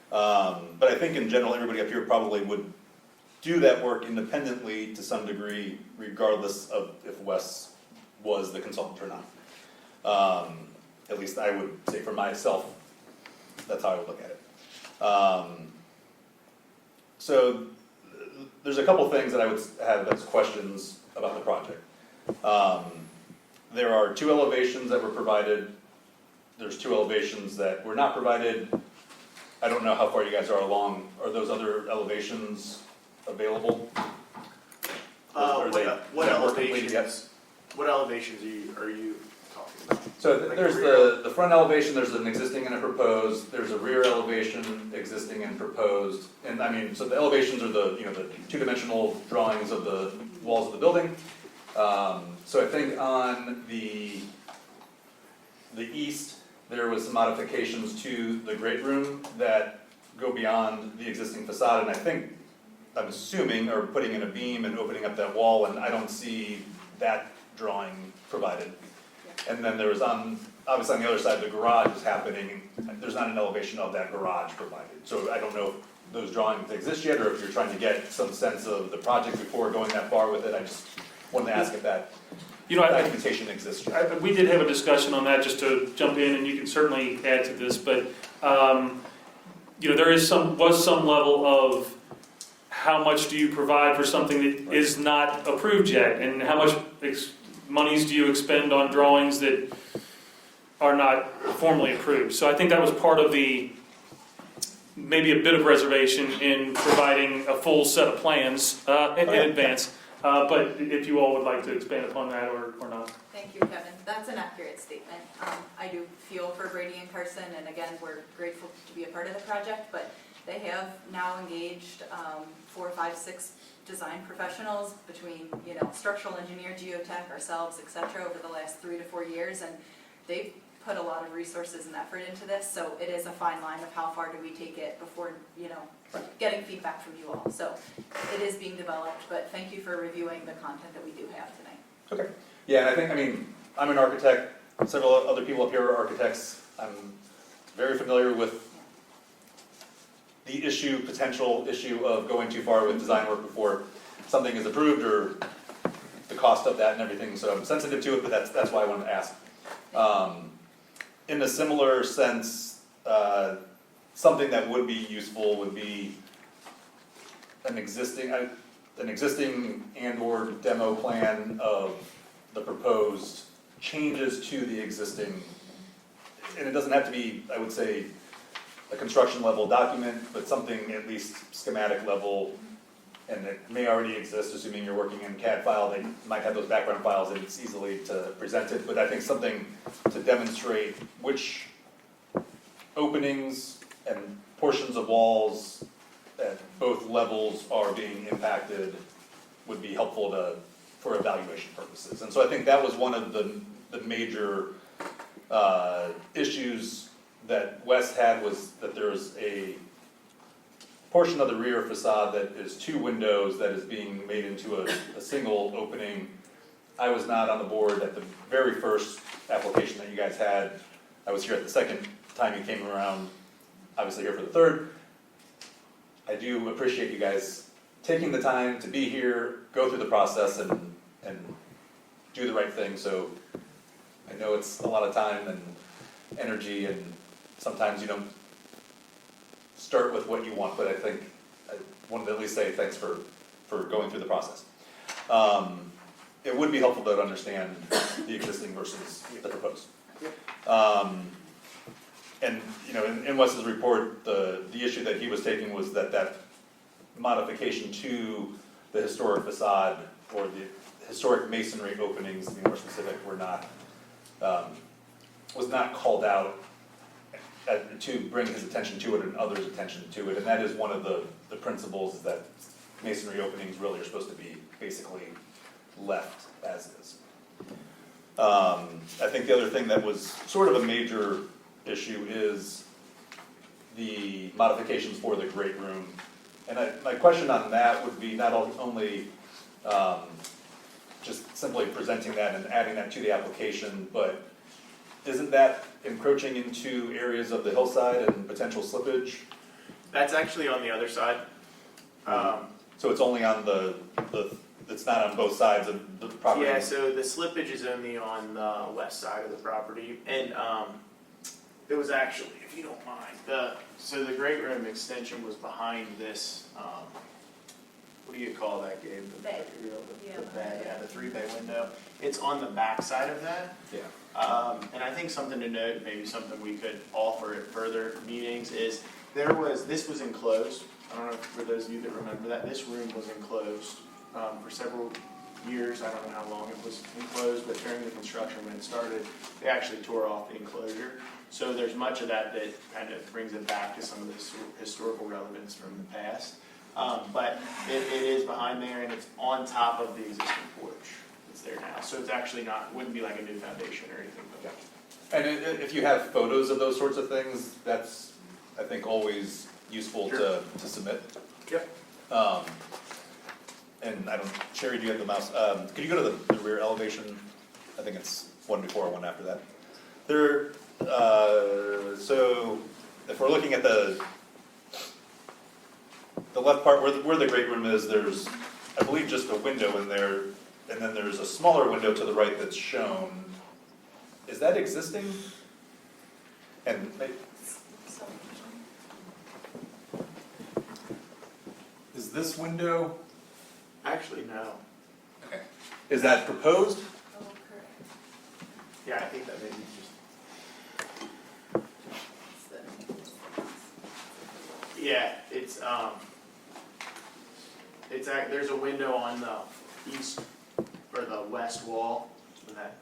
But I think in general, everybody up here probably would do that work independently to some degree, regardless of if Wes was the consultant or not. At least I would say for myself, that's how I would look at it. So there's a couple things that I would have as questions about the project. There are 2 elevations that were provided. There's 2 elevations that were not provided. I don't know how far you guys are along. Are those other elevations available? What elevations are you talking about? So there's the front elevation, there's an existing and a proposed, there's a rear elevation, existing and proposed. And I mean, so the elevations are the 2-dimensional drawings of the walls of the building. So I think on the east, there was some modifications to the great room that go beyond the existing facade, and I think, I'm assuming, are putting in a beam and opening up that wall, and I don't see that drawing provided. And then there was obviously on the other side, the garage is happening, and there's not an elevation of that garage provided. So I don't know if those drawings exist yet, or if you're trying to get some sense of the project before going that far with it. I just wanted to ask if that documentation exists yet. We did have a discussion on that, just to jump in, and you can certainly add to this, but there was some level of how much do you provide for something that is not approved yet, and how much monies do you expend on drawings that are not formally approved. So I think that was part of maybe a bit of reservation in providing a full set of plans in advance. But if you all would like to expand upon that or not. Thank you, Kevin. That's an accurate statement. I do feel for Brady and Carson, and again, we're grateful to be a part of the project, but they have now engaged 4, 5, 6 design professionals between, structural engineer, geotech, ourselves, et cetera, over the last 3 to 4 years, and they've put a lot of resources and effort into this, so it is a fine line of how far do we take it before, getting feedback from you all. So it is being developed, but thank you for reviewing the content that we do have tonight. Okay. Yeah, and I'm an architect. Several other people up here are architects. I'm very familiar with the potential issue of going too far with design work before something is approved, or the cost of that and everything. So I'm sensitive to it, but that's why I wanted to ask. In a similar sense, something that would be useful would be an existing and/or demo plan of the proposed changes to the existing. And it doesn't have to be, I would say, a construction level document, but something at least schematic level and it may already exist, assuming you're working in CAD file, they might have those background files and it's easily to present it, but I think something to demonstrate which openings and portions of walls at both levels are being impacted would be helpful for evaluation purposes. And so I think that was one of the major issues that Wes had, was that there's a portion of the rear facade that is 2 windows that is being made into a single opening. I was not on the board at the very first application that you guys had. I was here at the second time you came around, obviously here for the third. I do appreciate you guys taking the time to be here, go through the process and do the right thing. So I know it's a lot of time and energy, and sometimes you don't start with what you want, but I think I wanted to at least say thanks for going through the process. It would be helpful to understand the existing versus the proposed. And you know, in Wes's report, the issue that he was taking was that modification to the historic facade, or the historic masonry openings, to be more specific, were not was not called out to bring his attention to it and others' attention to it. And that is one of the principles, is that masonry openings really are supposed to be basically left as is. I think the other thing that was sort of a major issue is the modifications for the great room. And my question on that would be not only just simply presenting that and adding that to the application, but isn't that encroaching into areas of the hillside and potential slippage? That's actually on the other side. So it's only on it's not on both sides of the property? Yeah, so the slippage is only on the west side of the property, and it was actually, if you don't mind, so the great room extension was behind this, what do you call that, Gabe? The Bay. The bay, yeah, the 3-bay window. It's on the back side of that. Yeah. And I think something to note, maybe something we could offer at further meetings, is this was enclosed. I don't know, for those of you that remember that, this room was enclosed for several years. I don't know how long it was enclosed, but during the construction when it started, they actually tore off the enclosure. So there's much of that kind of brings it back to some of this historical relevance from the past. But it is behind there, and it's on top of the existing porch that's there now. So it's actually wouldn't be like a new foundation or anything like that. And if you have photos of those sorts of things, that's, I think, always useful to submit. Yep. And I don't, Sherry, do you have the mouse? Could you go to the rear elevation? I think it's one before or one after that. So if we're looking at the left part where the great room is, there's, I believe, just a window in there, and then there's a smaller window to the right that's shown. Is that existing? And is this window? Actually, no. Okay. Is that proposed? Yeah, I think that maybe just. Yeah, there's a window on the east or the west wall, when that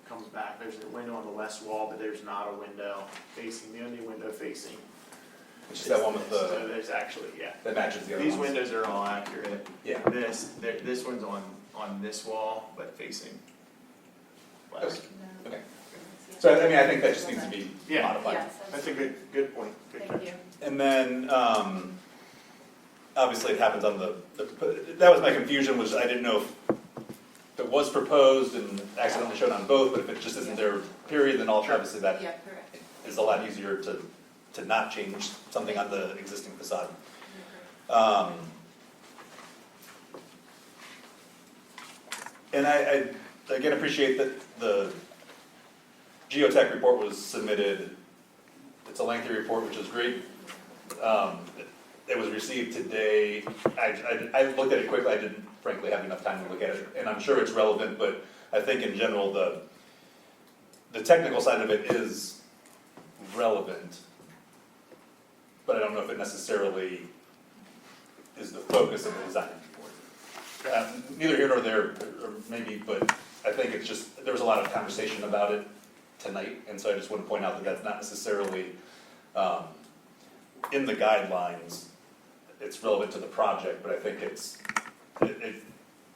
comes back. There's a window on the west wall, but there's not a window facing. The only window facing. Which is that one with So there's actually, yeah. that matches the other These ones. windows are all accurate. Yeah. This one's on this wall, but facing west. Okay. So I mean, I think that just needs to be Yeah. modified. Yes, That's a good point. Good thank catch. you. And then, obviously it happens on that was my confusion, was I didn't know if it was proposed and accidentally showed on both, but if it just isn't there, period, then obviously that Yeah, correct. is a lot easier to not change something on the existing facade. And I again appreciate that the geotech report was submitted. It's a lengthy report, which is great. It was received today. I looked at it quickly. I didn't frankly have enough time to look at it, and I'm sure it's relevant, but I think in general the technical side of it is relevant, but I don't know if it necessarily is the focus of the design board. Neither here nor there, or maybe, but I think it's just, there was a lot of conversation about it tonight, and so I just want to point out that that's not necessarily in the guidelines. It's relevant to the project, but I think it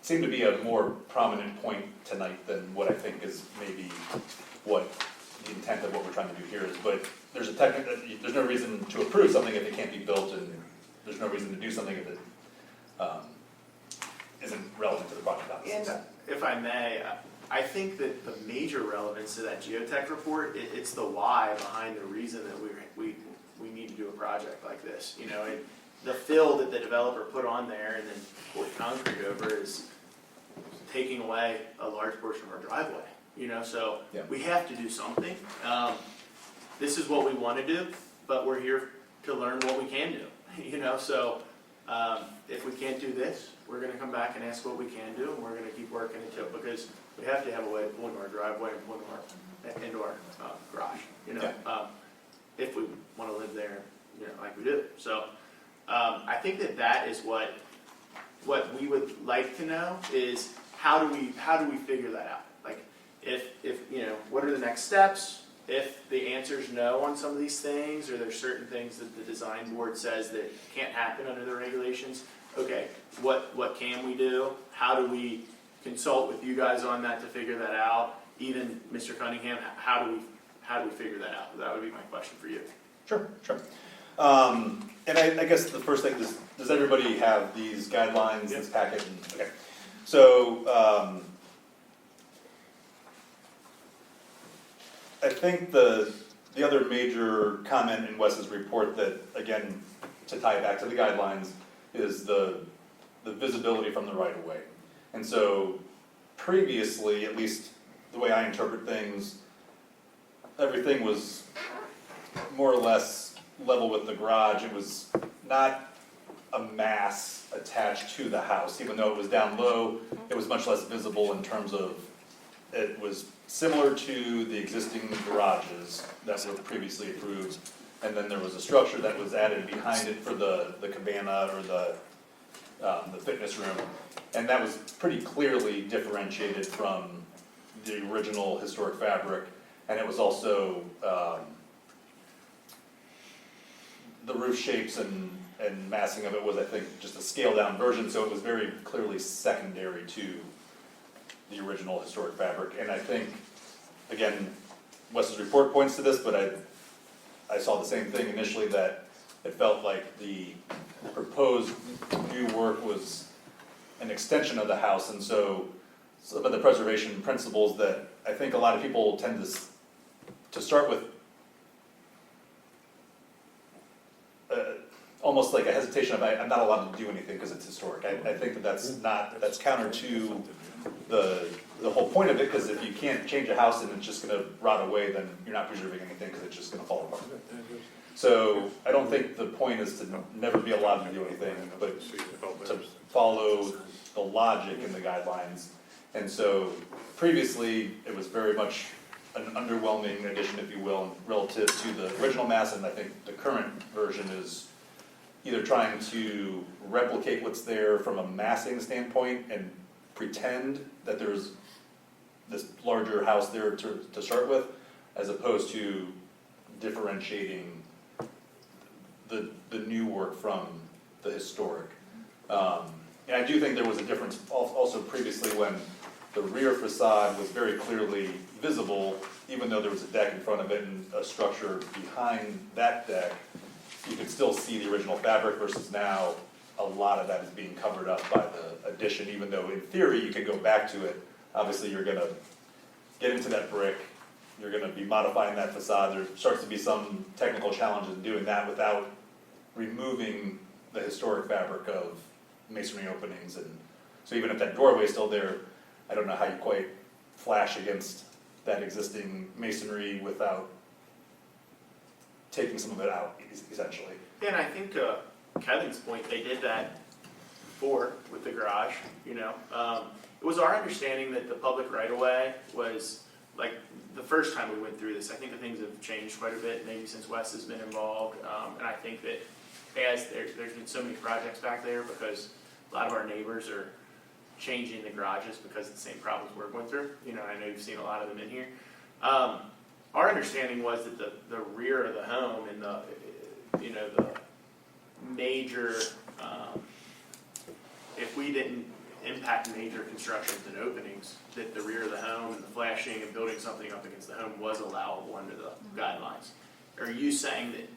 seemed to be a more prominent point tonight than what I think is maybe what the intent of what we're trying to do here is. But there's there's no reason to approve something if it can't be built, and there's no reason to do something if it isn't relevant to the project, obviously. And if I may, I think that the major relevance to that geotech report, it's the why behind the reason that we need to do a project like this. You know, the fill that the developer put on there and then poured concrete over is taking away a large portion of our driveway. You know, so Yeah. we have to do something. This is what we want to do, but we're here to learn what we can do. You know, so if we can't do this, we're going to come back and ask what we can do, and we're going to keep working into it because we have to have a way to pull into our driveway and pull into our garage. You know, if we want to live there, you know, like we do. So I think that is what we would like to know is how do we figure that out? Like if you know, what are the next steps? If the answer is no on some of these things, or there's certain things that the design board says that can't happen under the regulations, okay, what can we do? How do we consult with you guys on that to figure that out? Even Mr. Cunningham, how do we figure that out? That would be my question for you. Sure. And I guess the first thing is, does everybody have these guidelines, this packet? Okay. So I think the other major comment in Wes's report that, again, to tie it back to the guidelines, is the visibility from the right-of-way. And so previously, at least the way I interpret things, everything was more or less level with the garage. It was not a mass attached to the house. Even though it was down low, it was much less visible in terms of, it was similar to the existing garages that were previously approved. And then there was a structure that was added behind it for the cabana or the fitness room. And that was pretty clearly differentiated from the original historic fabric. And it was also, the roof shapes and massing of it was, I think, just a scaled down version. So it was very clearly secondary to the original historic fabric. And I think, again, Wes's report points to this, but I saw the same thing initially, that it felt like the proposed new work was an extension of the house. And so some of the preservation principles that I think a lot of people tend to start with almost like a hesitation of, I'm not allowed to do anything because it's historic. I think that's counter to the whole point of it, because if you can't change a house and it's just going to rot away, then you're not preserving anything because it's just going to fall apart. So I don't think the point is to never be allowed to do anything, but to follow the logic in the guidelines. And so previously, it was very much an underwhelming addition, if you will, relative to the original mass, and I think the current version is either trying to replicate what's there from a massing standpoint and pretend that there's this larger house there to start with, as opposed to differentiating the new work from the historic. And I do think there was a difference also previously when the rear facade was very clearly visible, even though there was a deck in front of it and a structure behind that deck. You could still see the original fabric, versus now a lot of that is being covered up by the addition, even though in theory you could go back to it. Obviously you're gonna get into that brick, you're gonna be modifying that facade. There starts to be some technical challenges in doing that without removing the historic fabric of masonry openings. And so even if that doorway is still there, I don't know how you quite flash against that existing masonry without taking some of it out, essentially. And I think Kevin's point, they did that before with the garage, you know. It was our understanding that the public right-of-way was like, the first time we went through this, I think the things have changed quite a bit, maybe since Wes has been involved. And I think that as there's been so many projects back there because a lot of our neighbors are changing the garages because of the same problems we're going through. You know, I know you've seen a lot of them in here. Our understanding was that the rear of the home and the major, if we didn't impact major constructions and openings, that the rear of the home and the flashing and building something up against the home was allowable under the guidelines. Are you saying that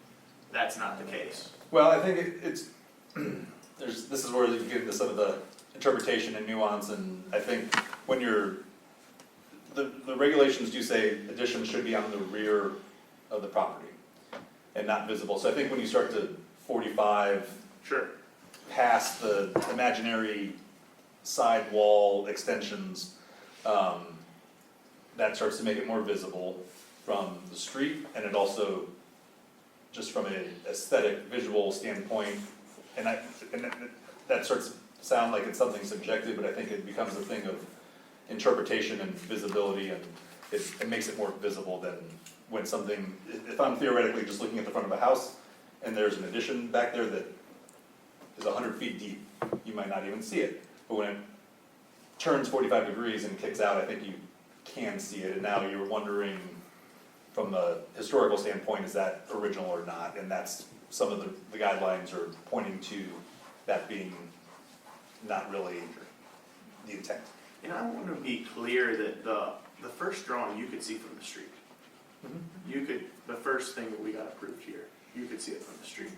that's not the case? Well, I think it's, this is where you get into some of the interpretation and nuance, and I think when the regulations do say additions should be on the rear of the property and not visible. So I think when you start to 45 Sure. past the imaginary side wall extensions, that starts to make it more visible from the street, and it also, just from an aesthetic, visual standpoint, and that starts to sound like it's something subjective, but I think it becomes a thing of interpretation and visibility, and it makes it more visible than when something, if I'm theoretically just looking at the front of a house, and there's an addition back there that is 100 feet deep, you might not even see it. But when it turns 45 degrees and kicks out, I think you can see it. And now you're wondering, from the historical standpoint, is that original or not? And that's, some of the guidelines are pointing to that being not really the intent. And I want to be clear that the first drawing you could see from the street. You could, the first thing that we got approved here, you could see it from the street.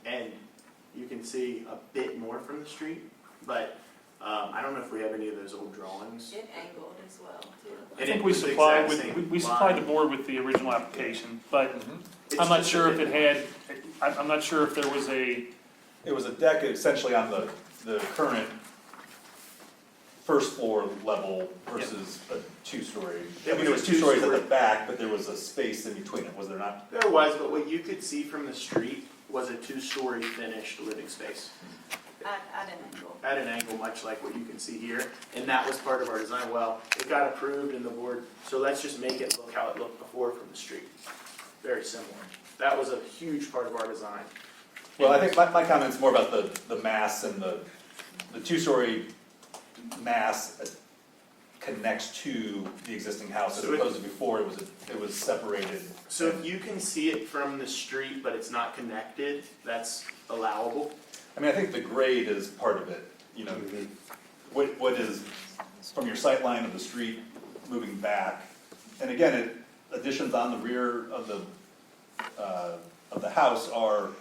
And you can see a bit more from the street, but I don't know if we have any of those old drawings. It angled as well, too. I think we supplied we supplied the board with the original application, but I'm not sure if it had, I'm not sure if there was a. It was a deck essentially on the current first floor level versus a two-story. I mean, it was two stories at the back, but there was a space in between it, was there not? There was, but what you could see from the street was a two-story finished living space. At an angle. At an angle, much like what you can see here, and that was part of our design. Well, it got approved in the board, so let's just make it look how it looked before from the street. Very similar. That was a huge part of our design. Well, I think my comment's more about the mass, and the two-story mass connects to the existing house, as opposed to before it was separated. So if you can see it from the street, but it's not connected, that's allowable? I mean, I think the grade is part of it, you know, what is from your sight line of the street moving back. And again, additions on the rear of the house are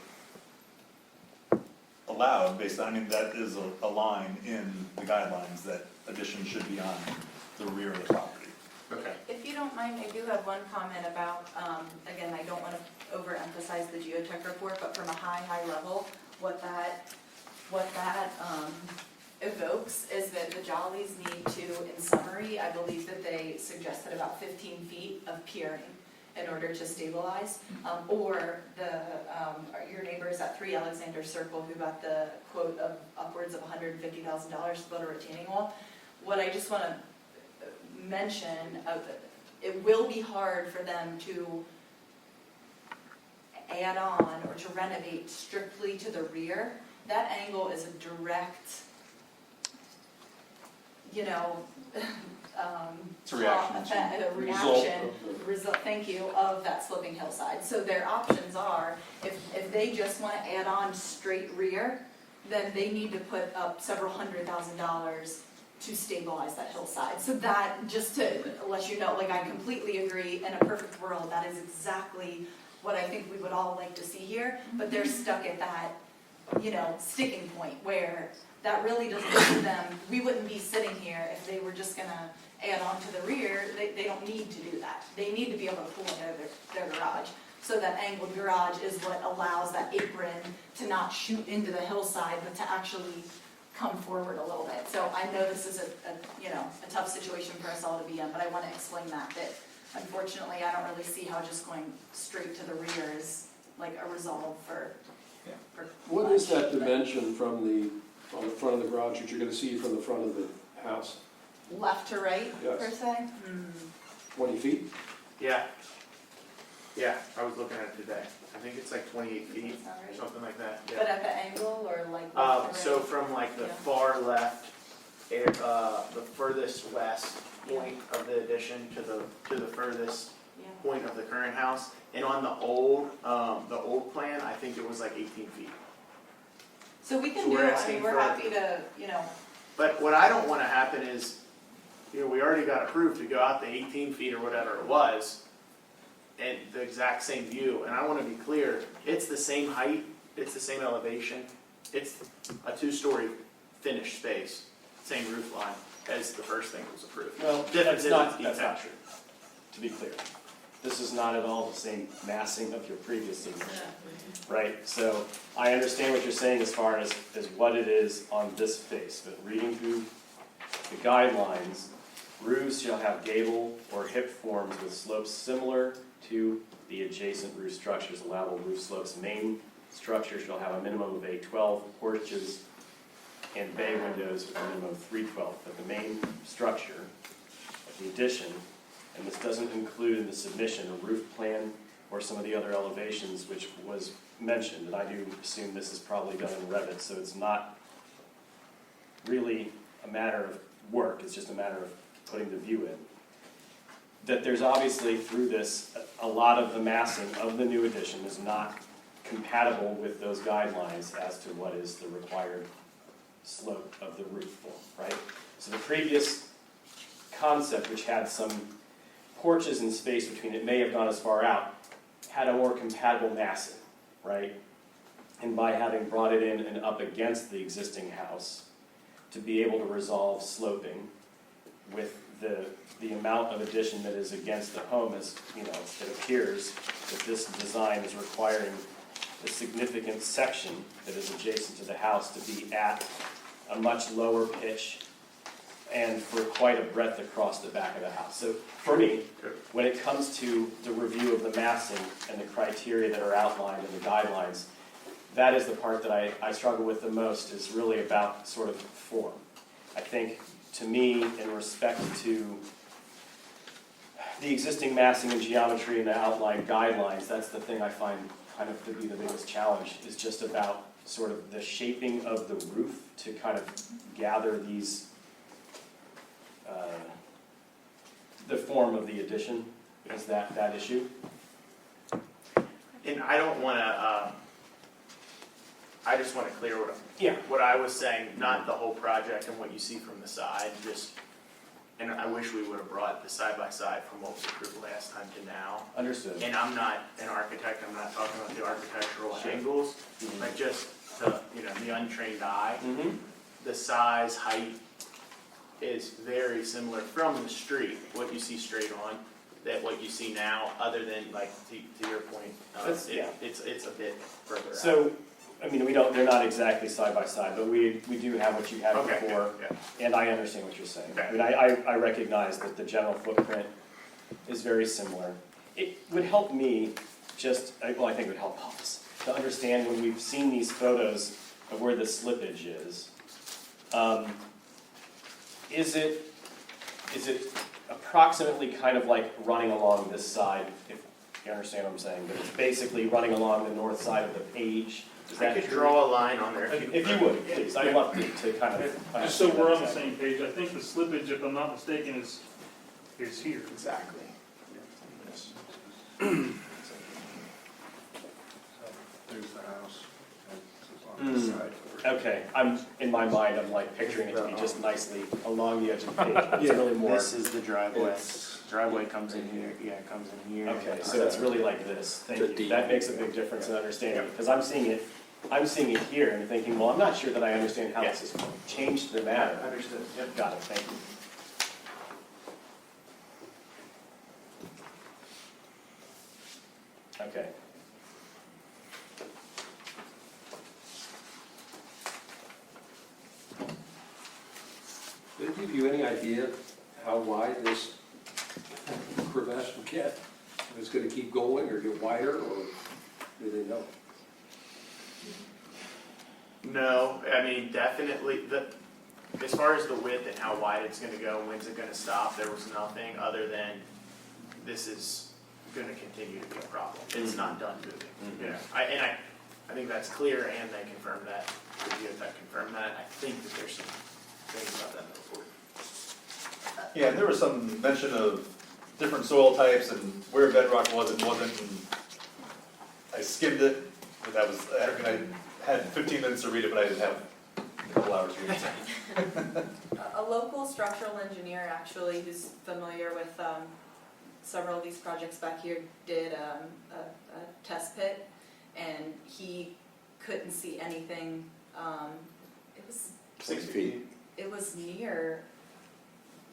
allowed based on, I mean, that is a line in the guidelines that additions should be on the rear of the property. Okay. If you don't mind, I do have one comment about, again, I don't want to overemphasize the geotech report, but from a high level, what that evokes is that the Jollies need to, in summary, I believe that they suggested about 15 feet of piering in order to stabilize, or your neighbors at 3 Alexander Circle who got the quote of upwards of $150,000 to build a retaining wall. What I just want to mention, it will be hard for them to add on or to renovate strictly to the rear. That angle is a direct, you know, It's a reaction. Result, thank you, of that sloping hillside. So their options are, if they just want to add on straight rear, then they need to put up several $100,000 to stabilize that hillside. So that, just to let you know, like, I completely agree, in a perfect world, that is exactly what I think we would all like to see here, but they're stuck at that, you know, sticking point where that really doesn't do them. We wouldn't be sitting here if they were just gonna add on to the rear. They don't need to do that. They need to be able to pull into their garage. So that angled garage is what allows that apron to not shoot into the hillside, but to actually come forward a little bit. So I know this is a tough situation for us all to be in, but I want to explain that unfortunately I don't really see how just going straight to the rear is like a resolve for What is that dimension on the front of the garage that you're gonna see from the front of the house? left to right, Yes. per se? 20 feet? Yeah. Yeah, I was looking at it today. I think it's like 28 feet, Sound right? something like that, But yeah. at the angle or like? So from like the Yeah. far left, the furthest west point of the addition to the furthest Yeah. point of the current house. And on the old plan, I think it was like 18 feet. So we can So do we're it, I asking mean, we're for- happy to, But what I don't wanna happen is, we already got approved to go out the 18 feet or whatever it was, and the exact same view, and I wanna be clear, it's the same height, it's the same elevation, it's a 2-story finished space, same roof line as the first thing that was approved. Well, Difference that's is not detail. true, to be clear. This is not at all the same massing of your previous submission, right? So I understand what you're saying as far as what it is on this face, but reading through the guidelines, roofs shall have gable or hip forms with slopes similar to the adjacent roof structures. Allowable roof slopes. Main structure shall have a minimum of 812 porches and bay windows with a minimum of 312. But the main structure of the addition, and this doesn't include in the submission a roof plan or some of the other elevations which was mentioned, and I do assume this is probably done in Revit, so it's not really a matter of work, it's just a matter of putting the view in. That there's obviously through this, a lot of the massing of the new addition is not compatible with those guidelines as to what is the required slope of the roof form, right? So the previous concept, which had some porches and space between it, may have gone as far out, had a more compatible massing, right? And by having brought it in and up against the existing house, to be able to resolve sloping with the amount of addition that is against the home, as you know, it appears that this design is requiring a significant section that is adjacent to the house to be at a much lower pitch and for quite a breadth across the back of the house. So for me, when it comes to the review of the massing and the criteria that are outlined in the guidelines, that is the part that I struggle with the most, is really about sort of form. I think, to me, in respect to the existing massing and geometry and the outlined guidelines, that's the thing I find kind of to be the biggest challenge, is just about sort of the shaping of the roof to kind of gather these, the form of the addition, is that issue. And I don't wanna, I just wanna clear Yeah. what I was saying, not the whole project and what you see from the side, just, and I wish we would've brought the side-by-side from what was approved last time to now. Understood. And I'm not an architect, I'm not talking about the architectural angles, but just the, the untrained eye. Mm-hmm. The size, height is very similar from the street, what you see straight on, that what you see now, other than, like, to your point, Yeah. it's a bit further out. So, I mean, they're not exactly side by side, but we do have what you had Okay, before, yeah. and I understand what you're saying. Okay. I mean, I recognize that the general footprint is very similar. It would help me just, well, I think it would help us to understand when we've seen these photos of where the slippage is. Is it approximately kind of like running along this side, if you understand what I'm saying? But it's basically running along the north side of the page. Is I that could true? draw a line on there If you would, please, I'd love to kind of. Just so we're on the same page, I think the slippage, if I'm not mistaken, is here. Exactly. There's the house, and it's on Mm. this side. Okay, in my mind, I'm like picturing it to be just nicely along the edge of the page, but it's really more. This is the driveway. It's- Driveway comes in here, yeah, it comes in here. Okay, so it's really like this, thank you. That makes a big difference in understanding, because I'm seeing it here and thinking, well, I'm not sure that I understand how this has changed the matter. Understood, yep. Got it, thank you. Okay. Did it give you any idea how wide this crevasse will get? If it's gonna keep going or get wider, or do they know? No, I mean, definitely, as far as the width and how wide it's gonna go, when's it gonna stop, there was nothing other than this is gonna continue to be a problem. It's not done moving. Yeah, I think that's clear, and they confirmed that, the geotech confirmed that. I think that there's some things about that in the report. Yeah, and there was some mention of different soil types and where bedrock was and wasn't, and I skimmed it, but that was, I mean, I had 15 minutes to read it, but I didn't have a couple hours to read it. A local structural engineer, actually, who's familiar with several of these projects back here, did a test pit, and he couldn't see anything. It was 6 feet. it was near,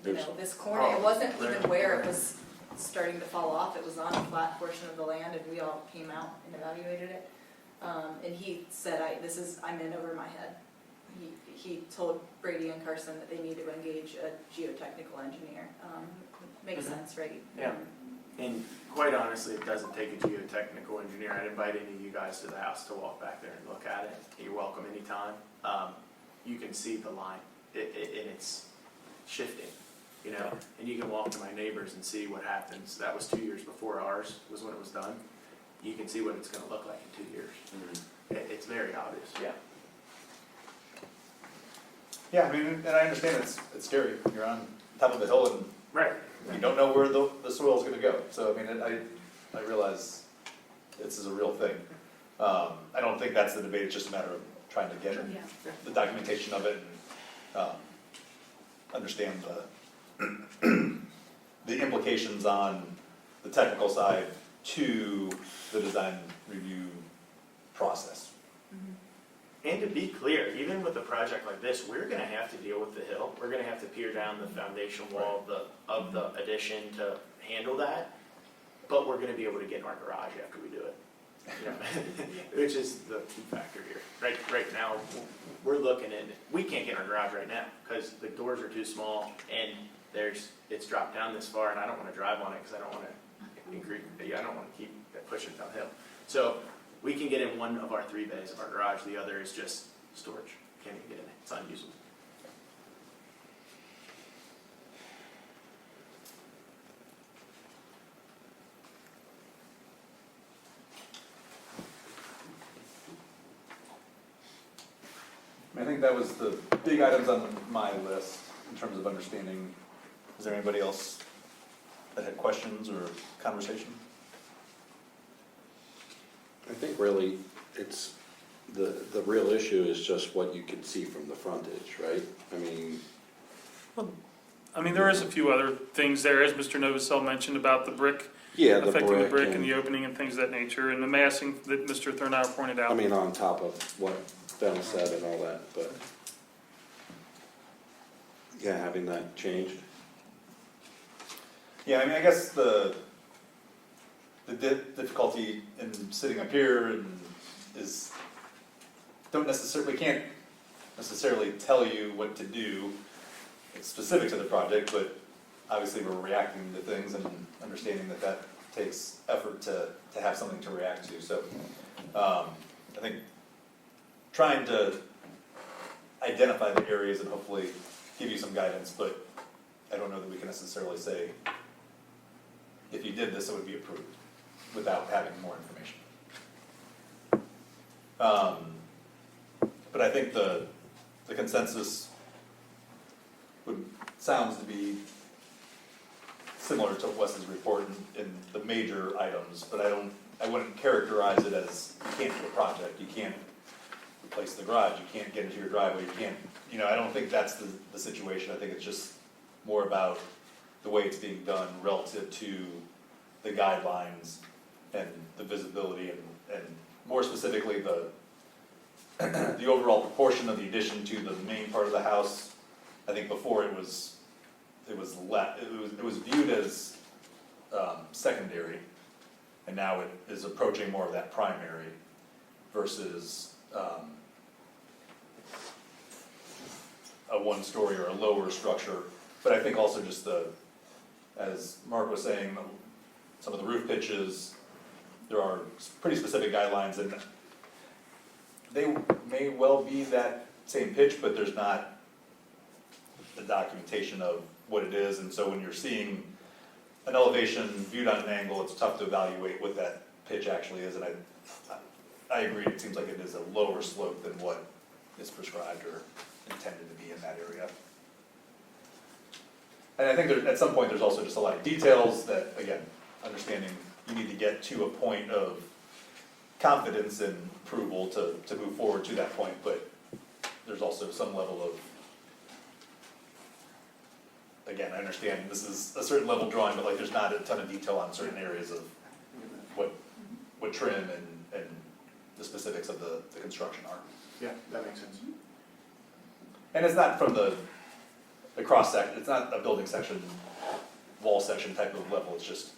you There's- know, this corner. It wasn't even where it was starting to fall off. It was on a flat portion of the land, and we all came out and evaluated it. And he said, I'm in over my head. He told Brady and Carson that they needed to engage a geotechnical engineer. Makes sense, right? Yeah. And quite honestly, it doesn't take a geotechnical engineer. I'd invite any of you guys to the house to walk back there and look at it. You're welcome anytime. You can see the line, and it's shifting, you know? And you can walk to my neighbors and see what happens. That was 2 years before ours was when it was done. You can see what it's gonna look like in 2 years. It's very obvious, yeah. Yeah, I mean, and I understand it's scary. You're on top of the hill and Right. you don't know where the soil's gonna go. So, I mean, I realize this is a real thing. I don't think that's the debate, it's just a matter of trying to get the documentation of it and understand the implications on the technical side to the design review process. And to be clear, even with a project like this, we're gonna have to deal with the hill. We're gonna have to peer down the foundation wall of the addition to handle that. But we're gonna be able to get in our garage after we do it. You know, which is the key factor here. Right now, we're looking at, we can't get in our garage right now because the doors are too small and it's dropped down this far, and I don't wanna drive on it because I don't wanna keep pushing downhill. So we can get in one of our 3 bays of our garage, the other is just storage. Can't even get in it, it's unusable. I think that was the big items on my list in terms of understanding. Is there anybody else that had questions or conversation? I think really, it's, the real issue is just what you can see from the frontage, right? I mean, there is a few other things there, as Mr. Novosel mentioned about the brick, Yeah, the affecting the brick brick and the opening and things of that nature, and the massing that Mr. Thurnauer pointed out. on top of what Ben said and all that, but yeah, having that changed. Yeah, I mean, I guess the difficulty in sitting up here is, can't necessarily tell you what to do. It's specific to the project, but obviously we're reacting to things and understanding that takes effort to have something to react to. So I think trying to identify the areas and hopefully give you some guidance, but I don't know that we can necessarily say, if you did this, it would be approved without having more information. But I think the consensus sounds to be similar to Wes's report in the major items, but I wouldn't characterize it as you can't do a project, you can't replace the garage, you can't get into your driveway, you can't, I don't think that's the situation. I think it's just more about the way it's being done relative to the guidelines and the visibility and more specifically the overall proportion of the addition to the main part of the house. I think before it was viewed as secondary, and now it is approaching more of that primary versus a 1-story or a lower structure. But I think also just as Mark was saying, some of the roof pitches, there are pretty specific guidelines, and they may well be that same pitch, but there's not the documentation of what it is. And so when you're seeing an elevation viewed on an angle, it's tough to evaluate what that pitch actually is, and I agree, it seems like it is a lower slope than what is prescribed or intended to be in that area. And I think at some point, there's also just a lot of details that, again, understanding you need to get to a point of confidence and approval to move forward to that point, but there's also some level of, again, I understand this is a certain level drawing, but like there's not a ton of detail on certain areas of what trim and the specifics of the construction are. Yeah, that makes sense. And it's not from the cross section, it's not a building section, wall section type of level, it's just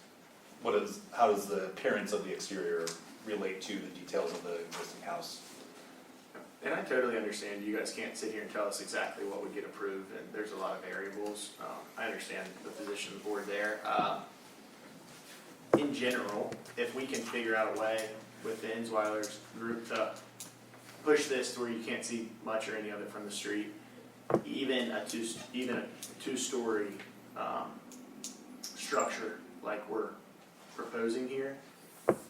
how does the appearance of the exterior relate to the details of the existing house? And I totally understand you guys can't sit here and tell us exactly what would get approved, and there's a lot of variables. I understand the position of the board there. In general, if we can figure out a way with the Insweiler's group to push this to where you can't see much or any of it from the street, even a two-story structure like we're proposing here,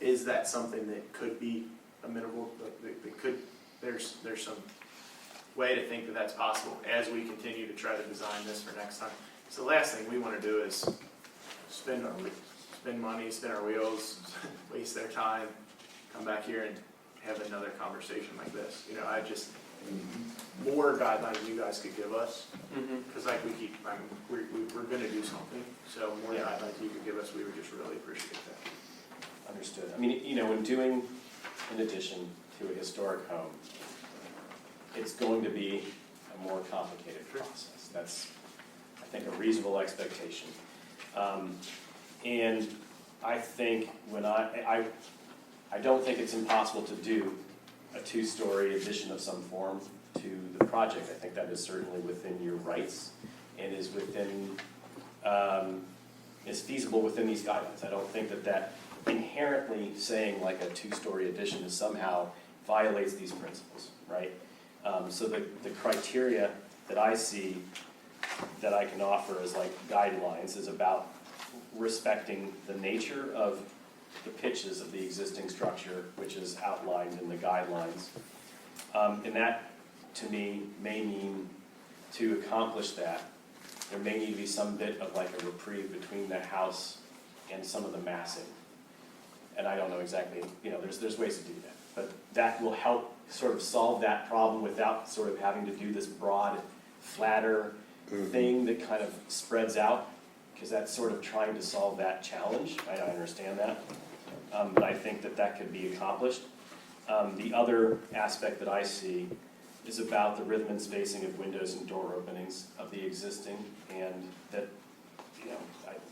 is that something that could be amenable, there's some way to think that that's possible as we continue to try to design this for next time. So the last thing we want to do is spend money, spin our wheels, waste their time, come back here and have another conversation like this. You know, more guidelines you guys could give us, because like we're going to do something, so more guidelines you could give us, we would just really appreciate that. Understood. I mean, you know, when doing an addition to a historic home, it's going to be a more complicated process. That's, I think, a reasonable expectation. And I think I don't think it's impossible to do a two-story addition of some form to the project. I think that is certainly within your rights and is feasible within these guidelines. I don't think that inherently saying like a two-story addition is somehow violates these principles, right? So the criteria that I see that I can offer as like guidelines is about respecting the nature of the pitches of the existing structure, which is outlined in the guidelines. And that, to me, may mean to accomplish that, there may need to be some bit of like a reprieve between the house and some of the massing. And I don't know exactly, you know, there's ways to do that. But that will help sort of solve that problem without sort of having to do this broad, flatter thing that kind of spreads out, because that's sort of trying to solve that challenge. I understand that. But I think that could be accomplished. The other aspect that I see is about the rhythm and spacing of windows and door openings of the existing, and that, you know,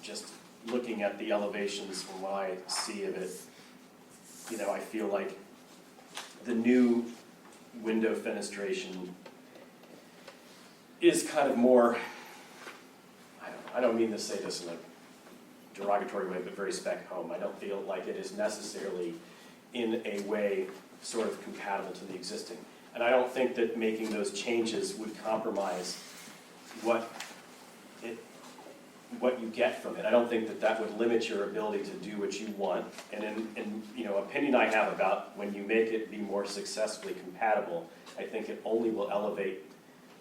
just looking at the elevations from what I see of it, you know, I feel like the new window fenestration is kind of more, I don't mean to say this in a derogatory way, but very spec home. I don't feel like it is necessarily in a way sort of compatible to the existing. And I don't think that making those changes would compromise what you get from it. I don't think that would limit your ability to do what you want. And in you know, opinion I have about when you make it be more successfully compatible, I think it only will elevate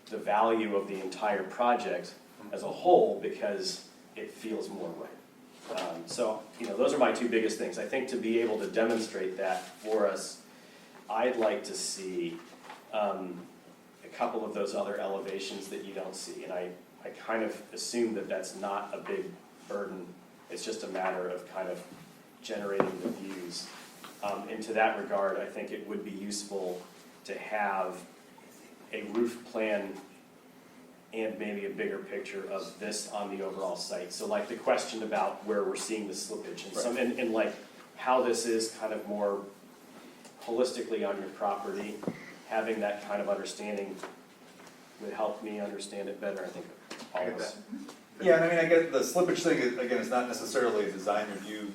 the value of the entire project as a whole because it feels more right. So, you know, those are my two biggest things. I think to be able to demonstrate that for us, I'd like to see a couple of those other elevations that you don't see. And I kind of assume that that's not a big burden. It's just a matter of kind of generating the views. And to that regard, I think it would be useful to have a roof plan and maybe a bigger picture of this on the overall site. So like the question about where we're seeing the slippage and some, and like how this is kind of more holistically on your property, having that kind of understanding would help me understand it better, I think, all of us. Yeah, and I mean, I get the slippage thing, again, is not necessarily a design review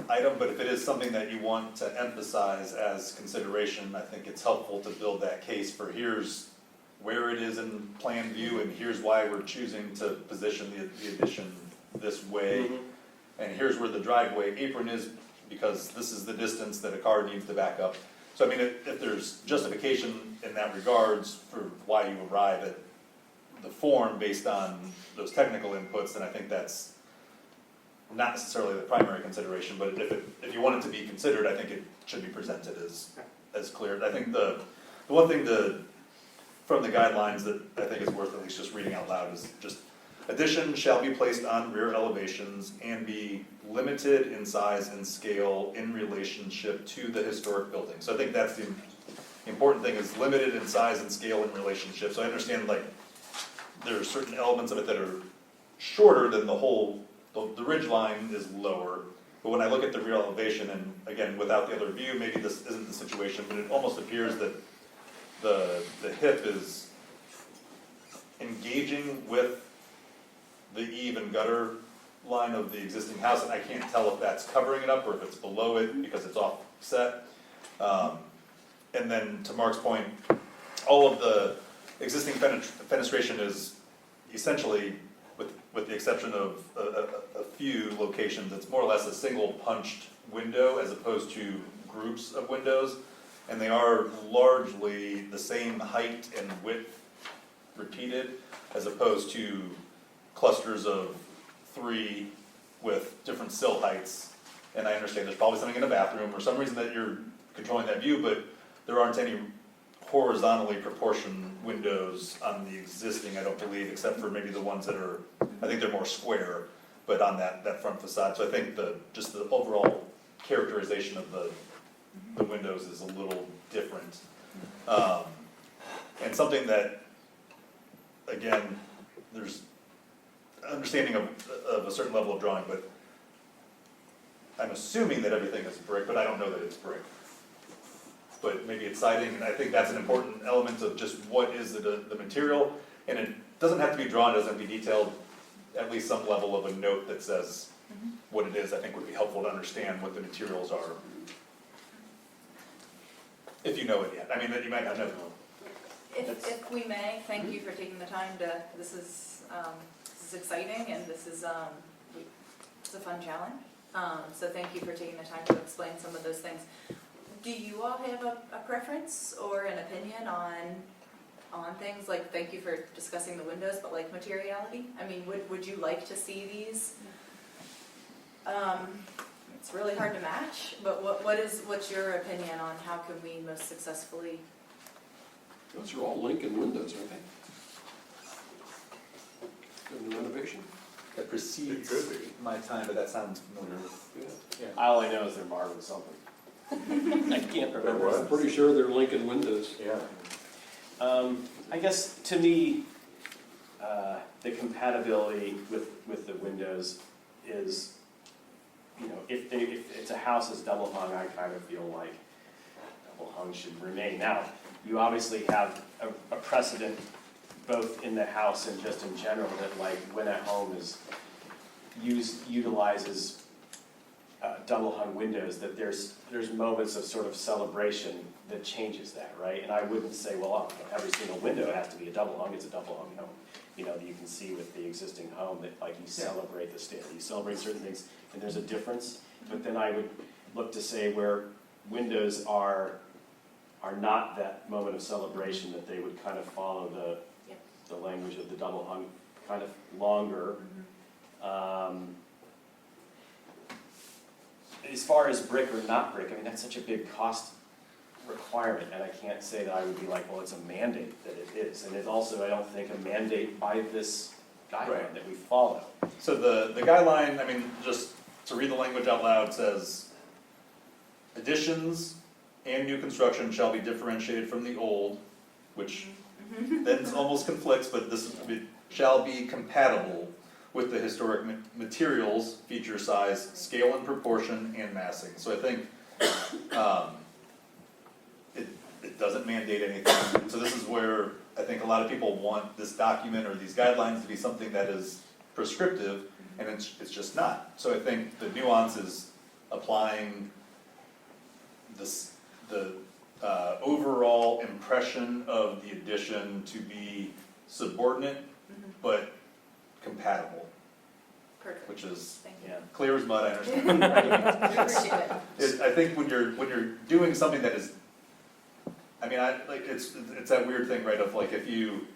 item, but if it is something that you want to emphasize as consideration, I think it's helpful to build that case for here's where it is in plan view and here's why we're choosing to position the addition this way. and here's where the driveway apron is, because this is the distance that a car needs to back up. So I mean, if there's justification in that regards for why you arrive at the form based on those technical inputs, then I think that's not necessarily the primary consideration, but if you want it to be considered, I think it should be presented as clear. I think the one thing from the guidelines that I think is worth at least just reading out loud is just, addition shall be placed on rear elevations and be limited in size and scale in relationship to the historic building. So I think that's the important thing, is limited in size and scale in relationship. So I understand, like, there are certain elements of it that are shorter than the ridge line is lower, but when I look at the rear elevation, and again, without the other view, maybe this isn't the situation, but it almost appears that the hip is engaging with the eave and gutter line of the existing house, and I can't tell if that's covering it up or if it's below it because it's offset. And then to Mark's point, all of the existing fenestration is essentially, with the exception of a few locations, it's more or less a single punched window as opposed to groups of windows. And they are largely the same height and width repeated, as opposed to clusters of 3 with different sill heights. And I understand there's probably something in the bathroom or some reason that you're controlling that view, but there aren't any horizontally proportioned windows on the existing, I don't believe, except for maybe the ones that are, I think they're more square, but on that front facade. So I think just the overall characterization of the windows is a little different. And something that, again, there's understanding of a certain level of drawing, but I'm assuming that everything is brick, but I don't know that it's brick. But maybe it's siding, and I think that's an important element of just what is the material, and it doesn't have to be drawn, it doesn't have to be detailed, at least some level of a note that says what it is, I think would be helpful to understand what the materials are. If you know it yet, I mean, you might not know. If we may, thank you for taking the time this is exciting, and this is, it's a fun challenge. So thank you for taking the time to explain some of those things. Do you all have a preference or an opinion on things? Like, thank you for discussing the windows, but like materiality? I mean, would you like to see these? It's really hard to match, but what's your opinion on how can we most successfully? Those are all Lincoln windows, aren't they? In the renovation? That precedes my time, but that sounds familiar. Yeah. All I know is they're marble something. I can't remember. I'm pretty sure they're Lincoln windows. Yeah. I guess to me, the compatibility with the windows is, you know, if it's a house that's double hung, I kind of feel like double hung should remain. Now, you obviously have a precedent both in the house and just in general that, like, when a home is utilizes double hung windows, that there's moments of sort of celebration that changes that, right? And I wouldn't say, well, every single window has to be a double hung, it's a double hung home. You know, you can see with the existing home that, like, you celebrate the state, you celebrate certain things, and there's a difference. But then I would look to say where windows are not that moment of celebration, that they would kind of follow the language of the double hung, kind of longer. As far as brick or not brick, I mean, that's such a big cost requirement, and I can't say that I would be like, well, it's a mandate that it is. And it's also, I don't think, a mandate by this guideline that we follow. So the guideline, I mean, just to read the language out loud, says, additions and new construction shall be differentiated from the old, which then almost conflicts, but this shall be compatible with the historic materials, feature size, scale and proportion, and massing. So I think it doesn't mandate anything. So this is where I think a lot of people want this document or these guidelines to be something that is prescriptive, and it's just not. So I think the nuance is applying the overall impression of the addition to be subordinate, but compatible. Perfect. which is Thank you. clear as mud, I understand. Appreciate it. I think when you're doing something that is, I mean, it's that weird thing, right, of like, if you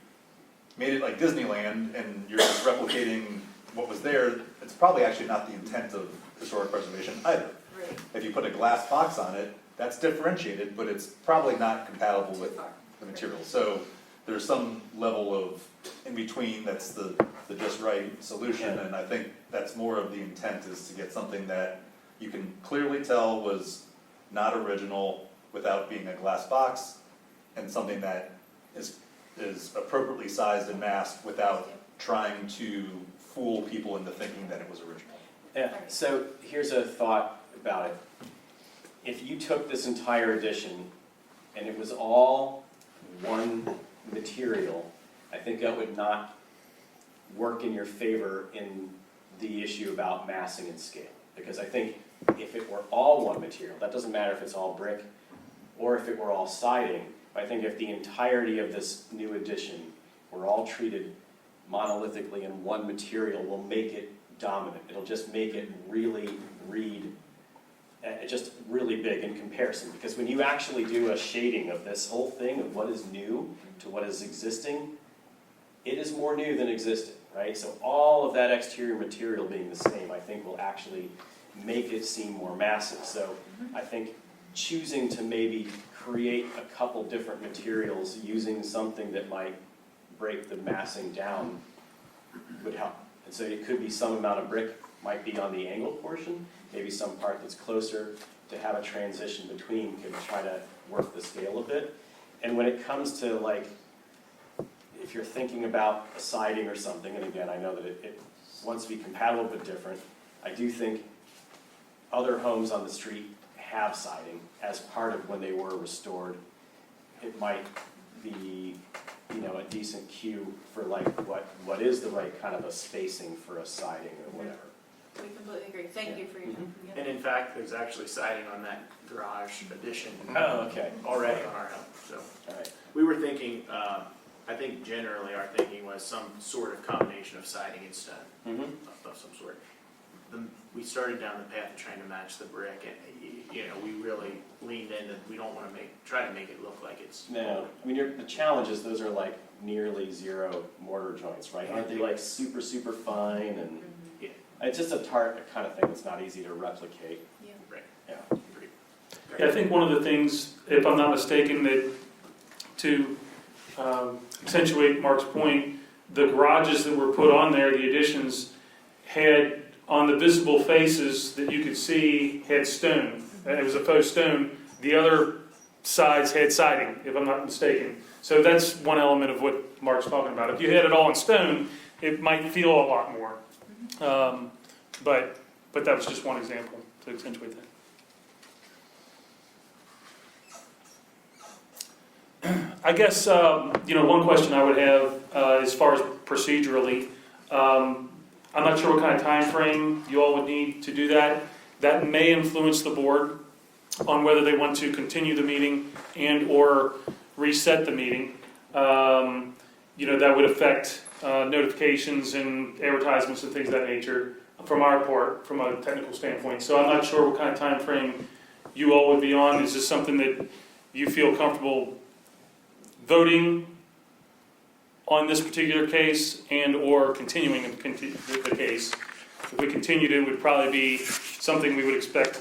made it like Disneyland and you're just replicating what was there, it's probably actually not the intent of historic preservation either. Right. If you put a glass box on it, that's differentiated, but it's probably not compatible with Too far. the material. So there's some level of in between that's the just right solution, and I think that's more of the intent, is to get something that you can clearly tell was not original without being a glass box, and something that is appropriately sized and masked without trying to fool people into thinking that it was original. Yeah, so here's a thought about it. If you took this entire edition and it was all one material, I think that would not work in your favor in the issue about massing and scale. Because I think if it were all one material, that doesn't matter if it's all brick or if it were all siding, but I think if the entirety of this new edition were all treated monolithically in one material, will make it dominant. It'll just make it really read just really big in comparison. Because when you actually do a shading of this whole thing, of what is new to what is existing, it is more new than existing, right? So all of that exterior material being the same, I think will actually make it seem more massive. So I think choosing to maybe create a couple different materials using something that might break the massing down would help. And so it could be some amount of brick might be on the angled portion, maybe some part that's closer to have a transition between could try to work the scale a bit. And when it comes to like, if you're thinking about a siding or something, and again, I know that it wants to be compatible but different, I do think other homes on the street have siding as part of when they were restored. It might be, you know, a decent cue for like what is the right kind of a spacing for a siding or whatever. We completely agree. Thank you for your time. Yep. And in fact, there's actually siding on that garage addition. Oh, okay. Already on our house, so. All right. We were thinking, I think generally our thinking was some sort of combination of siding and stone of some sort. We started down the path of trying to match the brick, and you know, we really leaned in that we don't want to try to make it look like it's. No, I mean, the challenge is those are like nearly zero mortar joints, right? Aren't they like super, super fine and Yeah. it's just a kind of thing that's not easy to replicate. Yeah. Right. Yeah. Agreed. Yeah, I think one of the things, if I'm not mistaken, that to accentuate Mark's point, the garages that were put on there, the additions, had on the visible faces that you could see had stone. And it was a faux stone. The other sides had siding, if I'm not mistaken. So that's one element of what Mark's talking about. If you had it all in stone, it might feel a lot more. But that was just one example to accentuate that. I guess, one question I would have as far as procedurally, I'm not sure what kind of time frame you all would need to do that. That may influence the board on whether they want to continue the meeting and or reset the meeting. That would affect notifications and advertisements and things of that nature from our part, from a technical standpoint. So I'm not sure what kind of time frame you all would be on. Is this something that you feel comfortable voting on this particular case and or continuing the case? If we continued, it would probably be something we would expect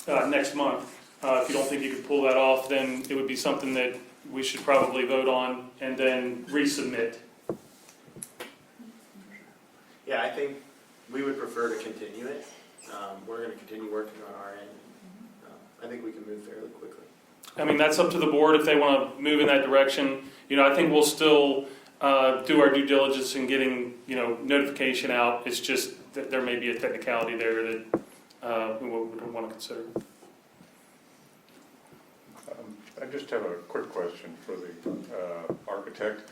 next month. If you don't think you could pull that off, then it would be something that we should probably vote on and then resubmit. Yeah, I think we would prefer to continue it. We're going to continue working on our end. I think we can move fairly quickly. I mean, that's up to the board if they want to move in that direction. I think we'll still do our due diligence in getting, notification out. It's just that there may be a technicality there that we would want to consider. I just have a quick question for the architect.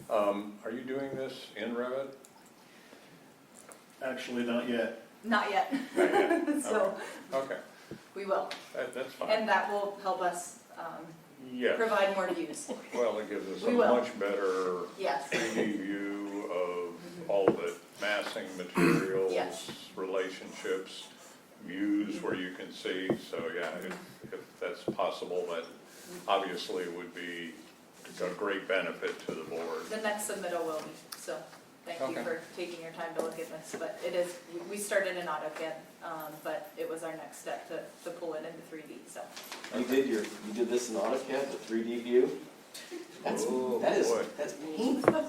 Are you doing this in Revit? Actually, not yet. Not yet. Not yet. So Okay, we will. that's fine. And that will help us Yes. provide more views. Well, it gives us a We will. much better Yes. 3D view of all of it. massing materials, Yes. relationships, views where you can see, so yeah, if that's possible, that obviously would be a great benefit to the board. The next submittal will be, so thank you Okay. for taking your time to look at this. But it is, we started in AutoCAD, but it was our next step to pull it into 3D, so. You did this in AutoCAD, the 3D view? Oh, That's boy. painful.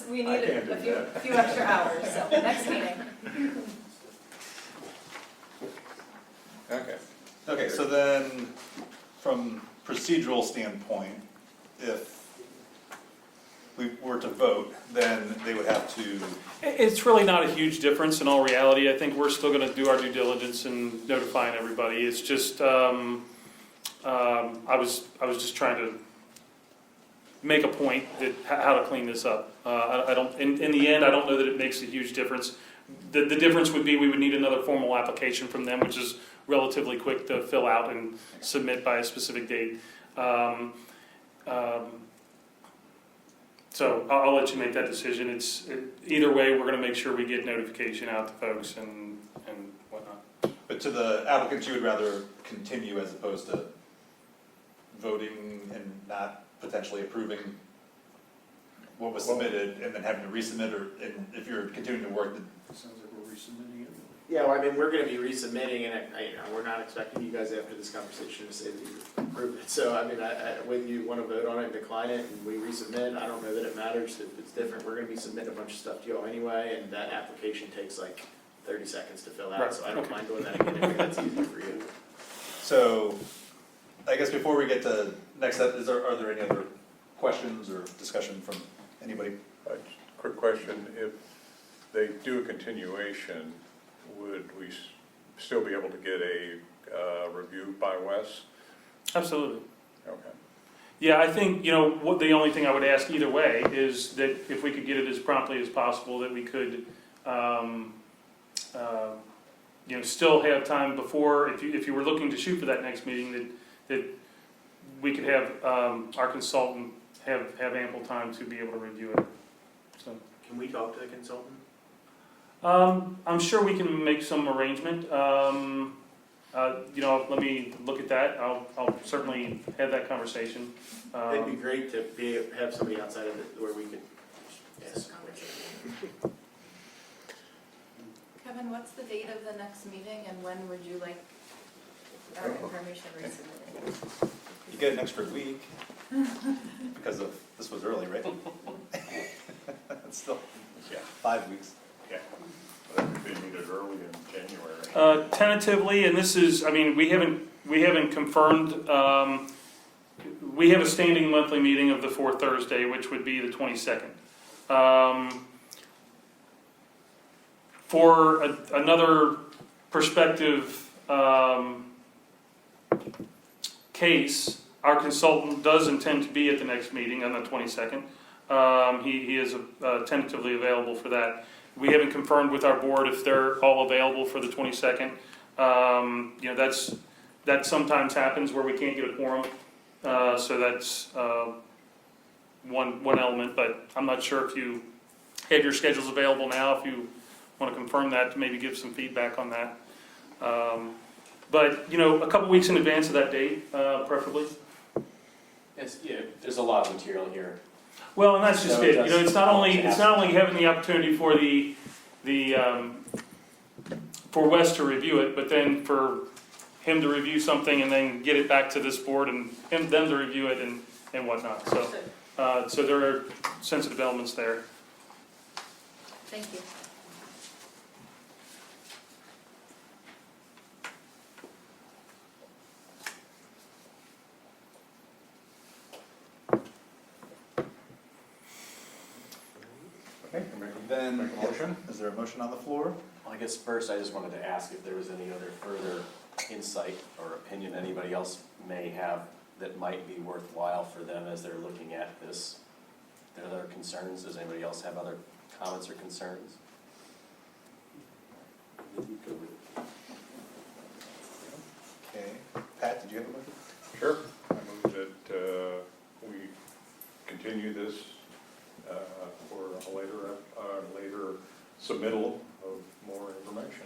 We I needed can't do a few extra hours, so next meeting. Okay. Okay, so then, from procedural standpoint, if we were to vote, then they would have to, It's really not a huge difference in all reality. I think we're still gonna do our due diligence and notifying everybody. It's just, I was just trying to make a point that how to clean this up. I don't, in the end, I don't know that it makes a huge difference. The difference would be we would need another formal application from them, which is relatively quick to fill out and submit by a specific date. So I'll let you make that decision. Either way, we're gonna make sure we get notification out to folks and whatnot. but to the applicants, you would rather continue as opposed to voting and not potentially approving what was submitted and then having to resubmit, or and if you're continuing to work, Sounds like we're resubmitting it. Yeah, well, I mean, we're gonna be resubmitting, and we're not expecting you guys after this conversation to say that you approved it. So, I mean, whether you wanna vote on it and decline it, and we resubmit, I don't know that it matters if it's different. We're gonna be submitting a bunch of stuff to y'all anyway, and that application takes like 30 seconds to fill out, Right, so I don't okay. mind doing that again if that's easier for you. so I guess before we get to next step, are there any other questions or discussion from anybody? Quick question, if they do a continuation, would we still be able to get a review by Wes? Absolutely. Okay. Yeah, I think, what the only thing I would ask either way is that if we could get it as promptly as possible, that we could, still have time before, if you were looking to shoot for that next meeting, that we could have our consultant have ample time to be able to review it. So, Can we talk to the consultant? I'm sure we can make some arrangement. Let me look at that. I'll certainly have that conversation. It'd be great to have somebody outside of it where we could ask. Kevin, what's the date of the next meeting and when would you like our information resubmitted? You get an extra week because of, this was early, right? It's still, Yeah. 5 weeks. Yeah. That would be needed early in January. Tentatively, and this is, we haven't confirmed, we have a standing monthly meeting of the fourth Thursday, which would be the 22nd. For another perspective case, our consultant does intend to be at the next meeting on the 22nd. He is tentatively available for that. We haven't confirmed with our board if they're all available for the 22nd. That sometimes happens where we can't get a quorum. So that's one element, but I'm not sure if you have your schedules available now, if you want to confirm that, to maybe give some feedback on that. But a couple weeks in advance of that date, preferably. There's a lot of material here. Well, and that's just So it. just It's not only having the opportunity for for Wes to review it, but then for him to review something and then get it back to this board and them to review it and whatnot. So there are sensitive elements there. Thank you. Okay, Then, make a motion? is there a motion on the floor? Well, I guess first I just wanted to ask if there was any other further insight or opinion anybody else may have that might be worthwhile for them as they're looking at this. Their other concerns, does anybody else have other comments or concerns? Okay. Pat, did you have a motion? Sure. I move that we continue this for later submittal of more information.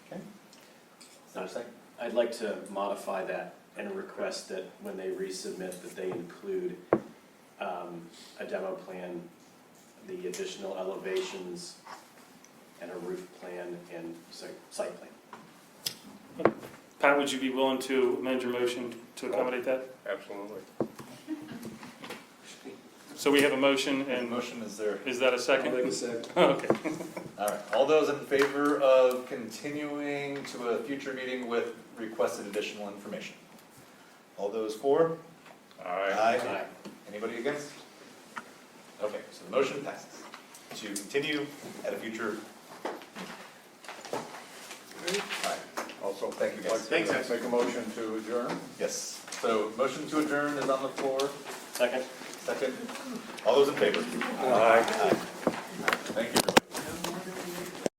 Okay. Is there a second? I'd like to modify that and request that when they resubmit, that they include a demo plan, the additional elevations, and a roof plan and site plan. Pat, would you be willing to amend your motion to accommodate that? Absolutely. So we have a motion, And and motion is there. is that a I'll second? make a second. Okay. All right, all those in favor of continuing to a future meeting with requested additional information? All those for? Aye. Anybody against? Okay, so the motion passes to continue at a future. All right, Also, Thank you, guys. like to make a motion to adjourn. yes, so motion to adjourn is on the floor. Second? Second, all those in favor? Aye. Thank you.